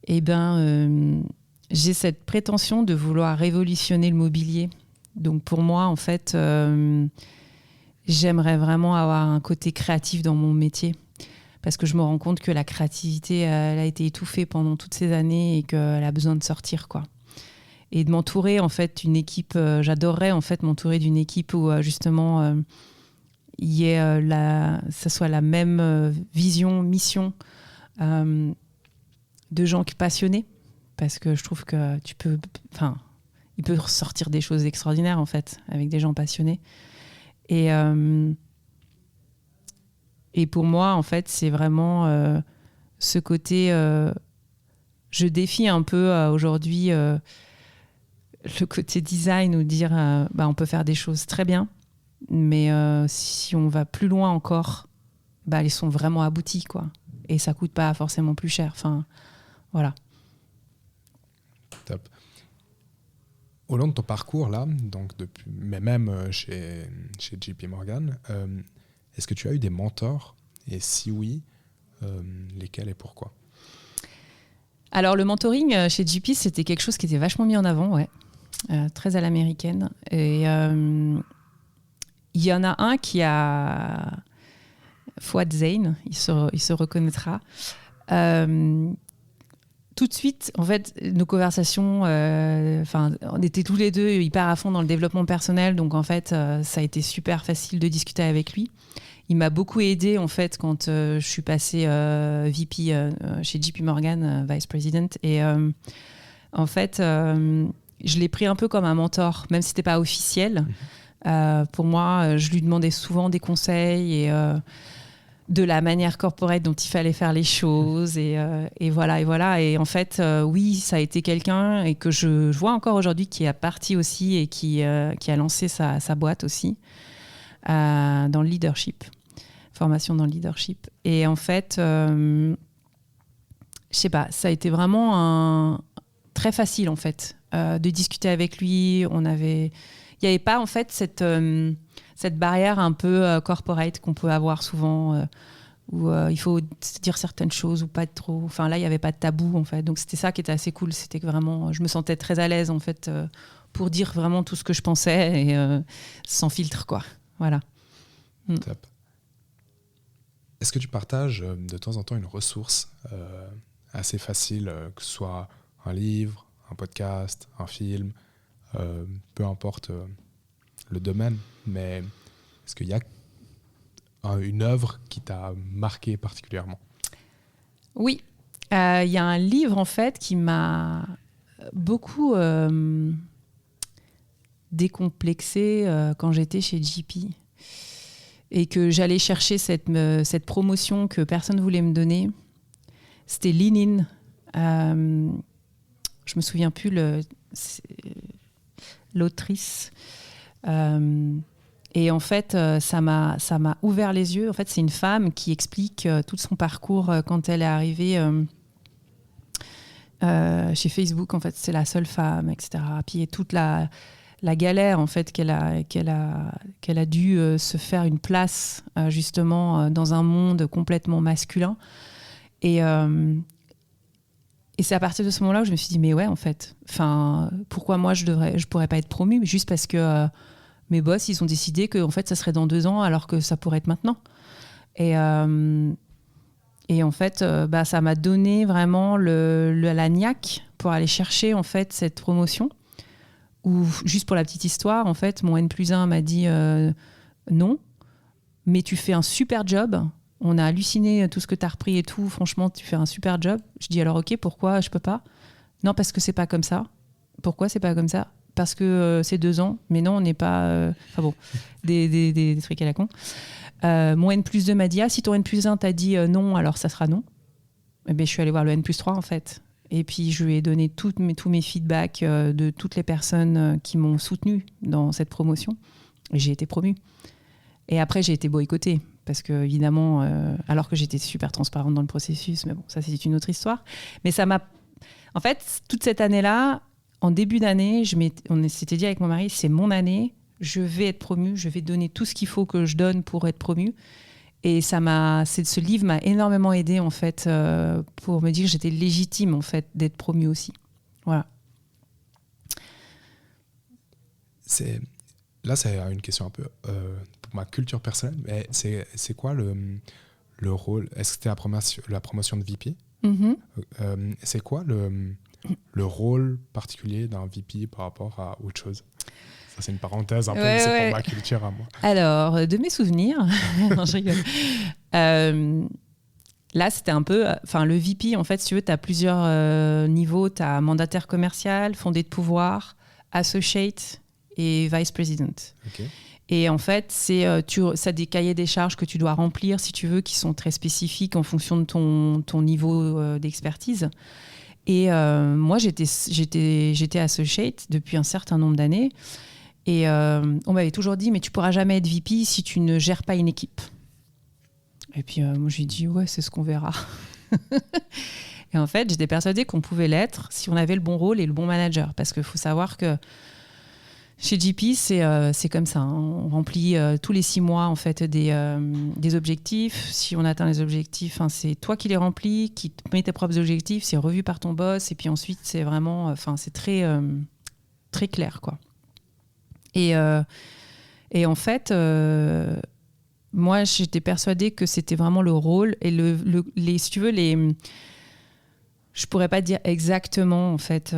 Speaker 2: Eh ben, j'ai cette prétention de vouloir révolutionner le mobilier. Donc, pour moi, en fait, j'aimerais vraiment avoir un côté créatif dans mon métier. Parce que je me rends compte que la créativité, elle a été étouffée pendant toutes ces années et qu'elle a besoin de sortir, quoi. Et de m'entourer, en fait, d'une équipe... j'adorerais, en fait, m'entourer d'une équipe où, justement, il y ait ça soit la même vision, mission de gens passionnés. Parce que je trouve que il peut ressortir des choses extraordinaires, en fait, avec des gens passionnés. Et pour moi, en fait, c'est vraiment ce côté... je défie un peu aujourd'hui le côté design, ou dire on peut faire des choses très bien, mais si on va plus loin encore, elles sont vraiment abouties, quoi. Et ça coûte pas forcément plus cher. Enfin, voilà.
Speaker 1: Top. Au long de ton parcours, là, donc mais même chez JP Morgan, est-ce que tu as eu des mentors? Et si oui, lesquels et pourquoi?
Speaker 2: Alors, le mentoring chez JP, c'était quelque chose qui était vachement mis en avant, ouais. Très à l'américaine. Et il y en a un qui a... Fouad Zain, il se reconnaîtra. Tout de suite, en fait, nos conversations, on était tous les deux hyper à fond dans le développement personnel, donc en fait, ça a été super facile de discuter avec lui. Il m'a beaucoup aidé, en fait, quand je suis passée VP chez JP Morgan, Vice President. Et en fait, je l'ai pris un peu comme un mentor, même si c'était pas officiel. Pour moi, je lui demandais souvent des conseils et de la manière corporate dont il fallait faire les choses. Et voilà. Et en fait, oui, ça a été quelqu'un et que je vois encore aujourd'hui, qui est parti aussi et qui a lancé sa boîte aussi dans le leadership. Formation dans le leadership. Et en fait, je sais pas, ça a été vraiment très facile, en fait, de discuter avec lui. Il n'y avait pas, en fait, cette barrière un peu corporate qu'on peut avoir souvent, où il faut dire certaines choses ou pas trop. Enfin, là, il n'y avait pas de tabou, en fait. Donc, c'était ça qui était assez cool. C'était que vraiment, je me sentais très à l'aise, en fait, pour dire vraiment tout ce que je pensais et sans filtre, quoi. Voilà.
Speaker 1: Top. Est-ce que tu partages de temps en temps une ressource assez facile, que ce soit un livre, un podcast, un film, peu importe le domaine, mais est-ce qu'il y a une œuvre qui t'a marqué particulièrement?
Speaker 2: Oui, il y a un livre, en fait, qui m'a beaucoup décomplexée quand j'étais chez JP et que j'allais chercher cette promotion que personne ne voulait me donner. C'était Lean In. Je me souviens plus l'autrice. Et en fait, ça m'a ouvert les yeux. En fait, c'est une femme qui explique tout son parcours quand elle est arrivée chez Facebook. En fait, c'est la seule femme, etc. Puis toute la galère en fait qu'elle a dû se faire une place justement dans un monde complètement masculin. Et c'est à partir de ce moment-là où je me suis dit mais ouais en fait, pourquoi moi je pourrais pas être promue juste parce que mes boss ils ont décidé que en fait ça serait dans 2 ans alors que ça pourrait être maintenant. Et en fait ça m'a donné vraiment la niaque pour aller chercher en fait cette promotion. Ou juste pour la petite histoire, en fait, mon N+1 m'a dit non, mais tu fais un super job. On a halluciné tout ce que tu as repris et tout. Franchement, tu fais un super job. Je dis alors ok, pourquoi je peux pas ? Non, parce que c'est pas comme ça. Pourquoi c'est pas comme ça ? Parce que c'est 2 ans. Mais non, on n'est pas. Enfin bon, des trucs à la con. Mon N+2 m'a dit si ton N+1 t'a dit non, alors ça sera non. Eh bien, je suis allée voir le N+3 en fait. Et puis, je lui ai donné tous mes feedbacks de toutes les personnes qui m'ont soutenue dans cette promotion. Et j'ai été promue. Et après, j'ai été boycottée. Parce que, évidemment, alors que j'étais super transparente dans le processus, mais bon, ça, c'est une autre histoire. Mais ça m'a... En fait, toute cette année-là, en début d'année, on s'était dit avec mon mari, c'est mon année, je vais être promue, je vais donner tout ce qu'il faut que je donne pour être promue. Et ce livre m'a énormément aidée en fait pour me dire que j'étais légitime en fait d'être promue aussi. Voilà.
Speaker 1: Là, c'est une question un peu pour ma culture personnelle. Mais c'est quoi le rôle ? Est-ce que c'était la promotion de VP ? C'est quoi le rôle particulier d'un VP par rapport à autre chose ? Ça, c'est une parenthèse un peu, c'est pour ma culture à moi.
Speaker 2: Alors, de mes souvenirs, non, je rigole. Là, c'était un peu... le VP, en fait, si tu veux, tu as plusieurs niveaux. Tu as mandataire commercial, fondé de pouvoir, associate et vice president. Okay. Et en fait, ça a des cahiers des charges que tu dois remplir, si tu veux, qui sont très spécifiques en fonction de ton niveau d'expertise. Et moi, j'étais associate depuis un certain nombre d'années. Et on m'avait toujours dit, mais tu pourras jamais être VP si tu ne gères pas une équipe. Et puis moi, j'ai dit, ouais, c'est ce qu'on verra. Et en fait, j'étais persuadée qu'on pouvait l'être si on avait le bon rôle et le bon manager. Parce qu'il faut savoir que chez JP, c'est comme ça. Hein. On remplit tous les 6 mois en fait, des objectifs. Si on atteint les objectifs, c'est toi qui les remplis, qui te mets tes propres objectifs. C'est revu par ton boss. Et puis ensuite, c'est vraiment... c'est très, très clair, quoi. Et en fait, moi, j'étais persuadée que c'était vraiment le rôle et si tu veux, je pourrais pas dire exactement en fait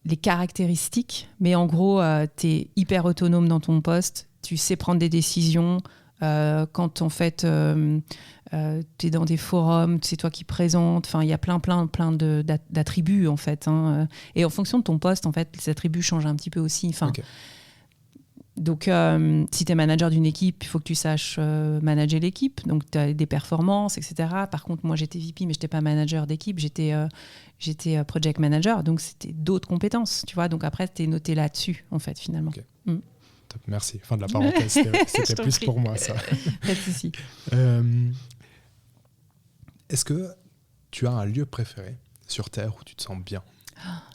Speaker 2: les caractéristiques, mais en gros, tu es hyper autonome dans ton poste, tu sais prendre des décisions. Quand en fait, tu es dans des forums, c'est toi qui présentes. Enfin, il y a plein d'attributs en fait. Hein. Et en fonction de ton poste, en fait, les attributs changent un petit peu aussi. Enfin. Okay. Donc, si tu es manager d'une équipe, il faut que tu saches manager l'équipe. Donc, tu as des performances, etc. Par contre, moi, j'étais VP, mais je n'étais pas manager d'équipe. J'étais project manager. Donc, c'était d'autres compétences, tu vois. Donc, après, tu es noté là-dessus, en fait, finalement. Okay.
Speaker 1: Top, merci. Fin de la parenthèse. C'était plus pour moi, ça.
Speaker 2: Pas de souci.
Speaker 1: Est-ce que tu as un lieu préféré sur Terre où tu te sens bien ?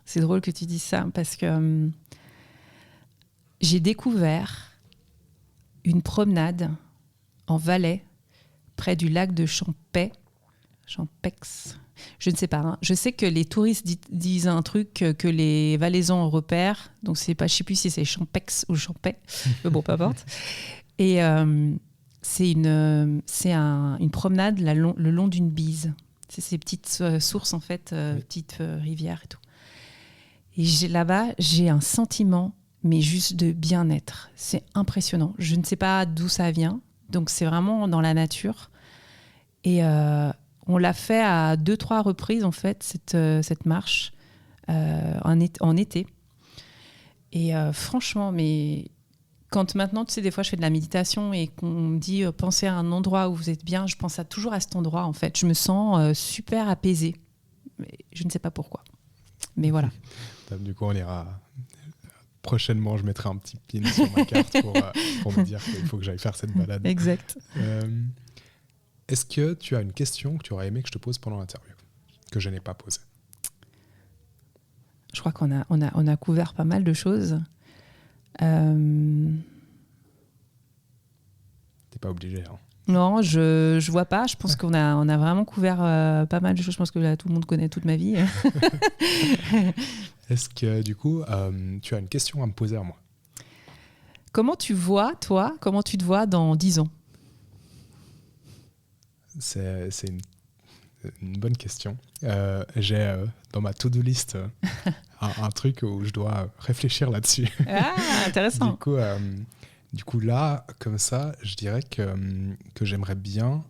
Speaker 2: C'est drôle que tu dises ça, parce que... j'ai découvert une promenade en Valais, près du lac de Champex. Je ne sais pas. Hein. Je sais que les touristes disent un truc que les Valaisans repèrent. Donc, je ne sais plus si c'est Champex ou Champais. Mais bon, peu importe. Et c'est une promenade le long d'une bise. C'est ces petites sources, en fait, petites rivières et tout. Et là-bas, j'ai un sentiment... mais juste de bien-être. C'est impressionnant. Je ne sais pas d'où ça vient. Donc, c'est vraiment dans la nature. Et on l'a fait à 2-3 reprises, en fait, cette marche. en été. Et franchement, mais quand maintenant, tu sais, des fois, je fais de la méditation et qu'on me dit pensez à un endroit où vous êtes bien, je pense toujours à cet endroit, en fait. Je me sens super apaisée. Mais je ne sais pas pourquoi. Mais voilà.
Speaker 1: Du coup, on ira... Prochainement, je mettrai un petit pin sur ma carte pour me dire qu'il faut que j'aille faire cette balade.
Speaker 2: Exact.
Speaker 1: Est-ce que tu as une question que tu aurais aimé que je te pose pendant l'interview, que je n'ai pas posée?
Speaker 2: Je crois qu'on a couvert pas mal de choses.
Speaker 1: T'es pas obligé. Hein.
Speaker 2: Non, je vois pas. Je pense qu'on a vraiment couvert pas mal de choses. Je pense que là, tout le monde connaît toute ma vie.
Speaker 1: Est-ce que du coup, tu as une question à me poser à moi?
Speaker 2: Comment tu te vois dans 10 ans?
Speaker 1: C'est une bonne question. J'ai dans ma to-do list un truc où je dois réfléchir là-dessus.
Speaker 2: Ah, intéressant.
Speaker 1: Du coup, là, comme ça, je dirais que j'aimerais bien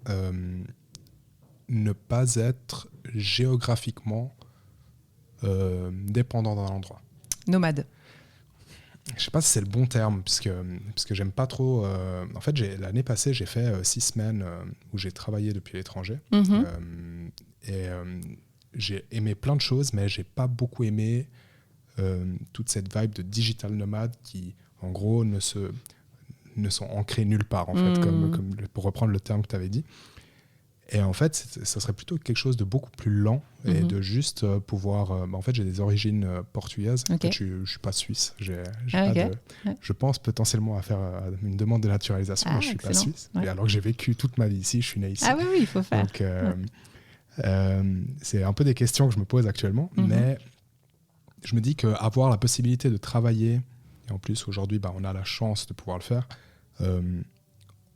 Speaker 1: ne pas être géographiquement dépendant d'un endroit.
Speaker 2: Nomade.
Speaker 1: Je sais pas si c'est le bon terme, puisque j'aime pas trop... en fait, l'année passée, j'ai fait 6 semaines où j'ai travaillé depuis l'étranger. J'ai aimé plein de choses, mais j'ai pas beaucoup aimé toute cette vibe de digital nomade qui, en gros, ne sont ancrés nulle part, en fait, comme pour reprendre le terme que tu avais dit. Et en fait, ça serait plutôt quelque chose de beaucoup plus lent et de juste pouvoir... en fait, j'ai des origines portugaises.
Speaker 2: Okay.
Speaker 1: En fait, je ne suis pas suisse.
Speaker 2: Okay.
Speaker 1: Je pense potentiellement à faire une demande de naturalisation, mais je ne suis pas suisse. Ouais. Et alors que j'ai vécu toute ma vie ici, je suis né ici.
Speaker 2: Ah oui, il faut faire.
Speaker 1: Donc, c'est un peu des questions que je me pose actuellement. Mais je me dis qu'avoir la possibilité de travailler, et en plus, aujourd'hui, on a la chance de pouvoir le faire,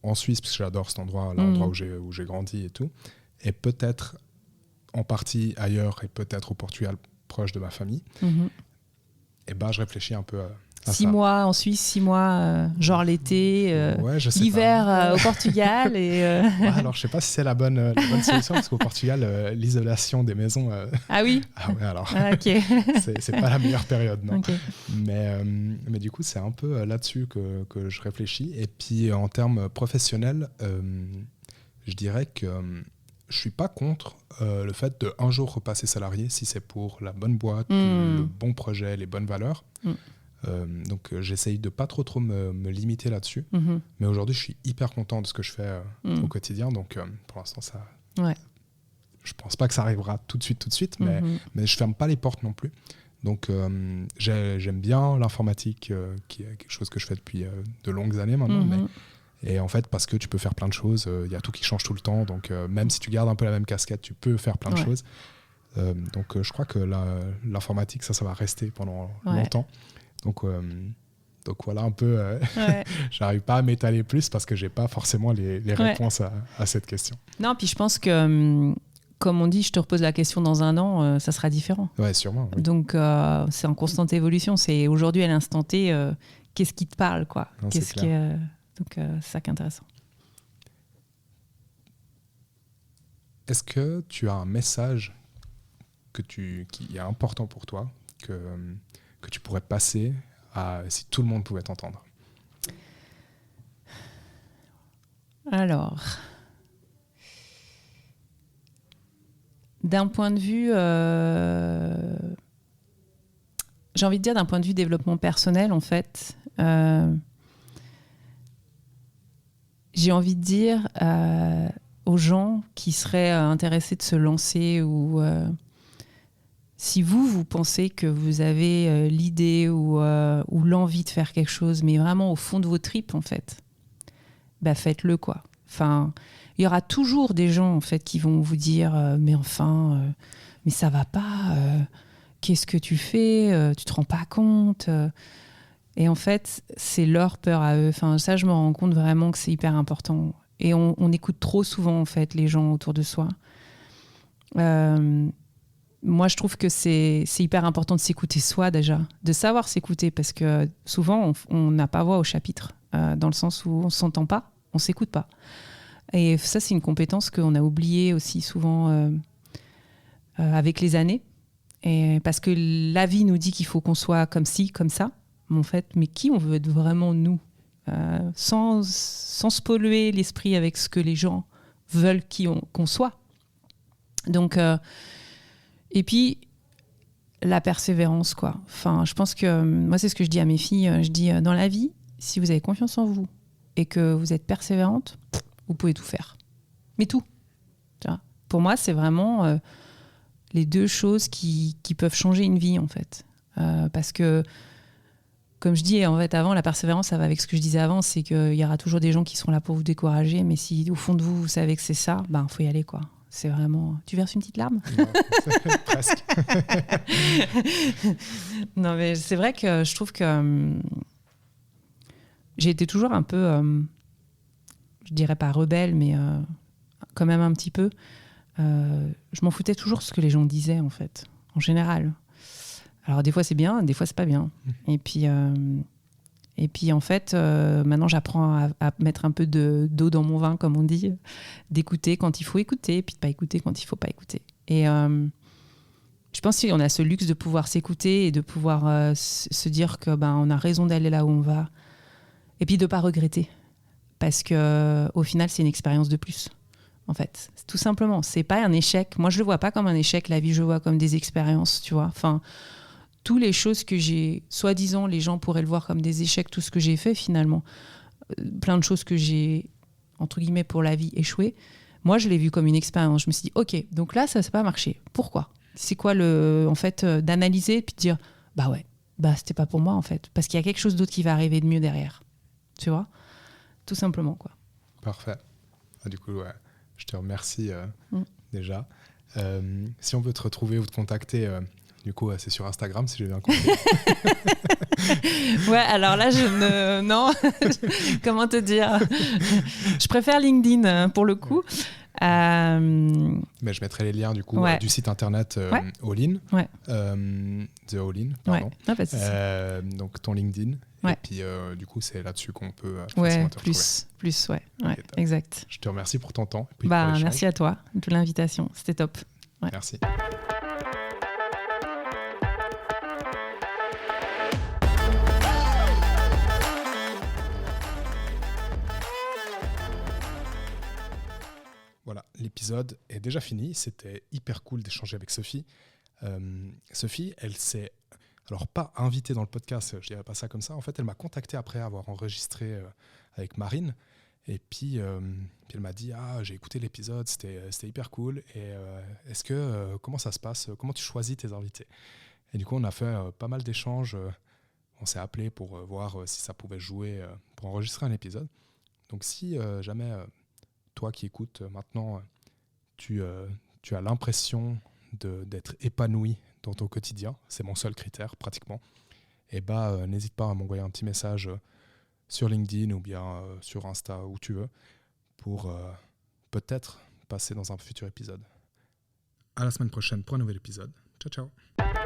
Speaker 1: en Suisse, parce que j'adore cet endroit, l'endroit où j'ai grandi et tout, et peut-être en partie ailleurs et peut-être au Portugal, proche de ma famille, et je réfléchis un peu à
Speaker 2: 6 mois en Suisse, 6 mois, genre l'été, l'hiver au Portugal.
Speaker 1: Alors, je ne sais pas si c'est la bonne solution, parce qu'au Portugal, l'isolation des maisons...
Speaker 2: Ah oui.
Speaker 1: Ah ouais, alors,
Speaker 2: okay.
Speaker 1: c'est pas la meilleure période, non.
Speaker 2: Okay.
Speaker 1: Mais du coup, c'est un peu là-dessus que je réfléchis. Et puis, en termes professionnels, je dirais que je ne suis pas contre le fait de un jour repasser salarié, si c'est pour la bonne boîte, le bon projet, les bonnes valeurs. Donc j'essaye de pas trop me limiter là-dessus, mais aujourd'hui je suis hyper content de ce que je fais au quotidien, donc pour l'instant ça, je pense pas que ça arrivera tout de suite, mais je ferme pas les portes non plus. Donc j'aime bien l'informatique, qui est quelque chose que je fais depuis de longues années maintenant, et en fait parce que tu peux faire plein de choses, il y a tout qui change tout le temps, donc même si tu gardes un peu la même casquette, tu peux faire plein de choses. Donc je crois que l'informatique ça va rester pendant longtemps. Donc voilà un peu, j'arrive pas à m'étaler plus parce que j'ai pas forcément les réponses à cette question.
Speaker 2: Non, puis je pense que, comme on dit, je te repose la question dans 1 an, ça sera différent.
Speaker 1: Ouais, sûrement. Oui.
Speaker 2: Donc c'est en constante évolution. C'est aujourd'hui à l'instant T, qu'est-ce qui te parle, quoi.
Speaker 1: Non,
Speaker 2: donc c'est ça qui est intéressant.
Speaker 1: Est-ce que tu as un message qui est important pour toi, que tu pourrais passer si tout le monde pouvait t'entendre?
Speaker 2: Alors, d'un point de vue, j'ai envie de dire d'un point de vue développement personnel, en fait, j'ai envie de dire aux gens qui seraient intéressés de se lancer ou... si vous pensez que vous avez l'idée ou l'envie de faire quelque chose, mais vraiment au fond de vos tripes, en fait, faites-le, quoi. Enfin, il y aura toujours des gens, en fait, qui vont vous dire mais enfin, mais ça va pas, qu'est-ce que tu fais, tu te rends pas compte. Et en fait, c'est leur peur à eux. Enfin, ça, je me rends compte vraiment que c'est hyper important. Et on écoute trop souvent, en fait, les gens autour de soi. Moi, je trouve que c'est hyper important de s'écouter soi déjà, de savoir s'écouter, parce que souvent, on n'a pas voix au chapitre, dans le sens où on ne s'entend pas, on ne s'écoute pas. Et ça, c'est une compétence qu'on a oubliée aussi souvent avec les années. Et parce que la vie nous dit qu'il faut qu'on soit comme ci, comme ça. Mais en fait, mais qui on veut être vraiment nous, sans se polluer l'esprit avec ce que les gens veulent qu'on soit. Donc, et puis, la persévérance, quoi. Enfin, je pense que, moi, c'est ce que je dis à mes filles. Je dis, dans la vie, si vous avez confiance en vous et que vous êtes persévérante, vous pouvez tout faire. Mais tout. Tu vois. Pour moi, c'est vraiment les deux choses qui peuvent changer une vie, en fait. Parce que, comme je dis en fait avant, la persévérance, ça va avec ce que je disais avant, c'est qu'il y aura toujours des gens qui seront là pour vous décourager, mais si au fond de vous, vous savez que c'est ça, ben faut y aller, quoi. C'est vraiment... Tu verses une petite larme ?
Speaker 1: Non, presque.
Speaker 2: Non, mais c'est vrai que je trouve que j'ai été toujours un peu, je dirais pas rebelle, mais quand même un petit peu. Je m'en foutais toujours de ce que les gens disaient, en fait, en général. Alors des fois c'est bien, des fois c'est pas bien. Et puis en fait, maintenant j'apprends à mettre un peu d'eau dans mon vin, comme on dit, d'écouter quand il faut écouter, et puis de pas écouter quand il faut pas écouter. Et je pense qu'on a ce luxe de pouvoir s'écouter et de pouvoir se dire que on a raison d'aller là où on va, et puis de pas regretter, parce que au final c'est une expérience de plus. En fait, tout simplement, c'est pas un échec. Moi je le vois pas comme un échec, la vie je le vois comme des expériences, tu vois. Enfin, toutes les choses que j'ai, soi-disant, les gens pourraient le voir comme des échecs, tout ce que j'ai fait finalement, plein de choses que j'ai, entre guillemets, pour la vie échoué, moi je l'ai vu comme une expérience. Je me suis dit, ok, donc là ça n'a pas marché. Pourquoi ? C'est quoi en fait, d'analyser puis de dire, c'était pas pour moi en fait, parce qu'il y a quelque chose d'autre qui va arriver de mieux derrière. Tu vois ? Tout simplement, quoi.
Speaker 1: Parfait. Du coup, ouais, je te remercie déjà. Si on veut te retrouver ou te contacter... Du coup, c'est sur Instagram, si j'ai bien compris.
Speaker 2: Ouais, alors là, non, comment te dire ? Je préfère LinkedIn, pour le coup.
Speaker 1: Mais je mettrai les liens, du coup, du site internet All-in.
Speaker 2: Ouais.
Speaker 1: The All-in, pardon.
Speaker 2: Ouais. Non, pas de souci.
Speaker 1: Donc, ton LinkedIn.
Speaker 2: Ouais.
Speaker 1: Et puis, du coup, c'est là-dessus qu'on peut
Speaker 2: ouais,
Speaker 1: te
Speaker 2: plus, ouais, exact.
Speaker 1: Je te remercie pour ton temps. Et puis
Speaker 2: merci à toi de l'invitation. C'était top. Ouais.
Speaker 1: Merci. Voilà, l'épisode est déjà fini. C'était hyper cool d'échanger avec Sophie. Sophie, elle s'est alors pas invitée dans le podcast, je dirais pas ça comme ça. En fait, elle m'a contacté après avoir enregistré avec Marine. Et puis elle m'a dit j'ai écouté l'épisode, c'était hyper cool. Et comment ça se passe ? Comment tu choisis tes invités ? Et du coup, on a fait pas mal d'échanges. On s'est appelé pour voir si ça pouvait jouer pour enregistrer un épisode. Donc si jamais toi qui écoutes maintenant, tu as l'impression d'être épanoui dans ton quotidien, c'est mon seul critère pratiquement, et n'hésite pas à m'envoyer un petit message sur LinkedIn ou bien sur Insta, où tu veux, pour peut-être passer dans un futur épisode. À la semaine prochaine pour un nouvel épisode. Ciao, ciao.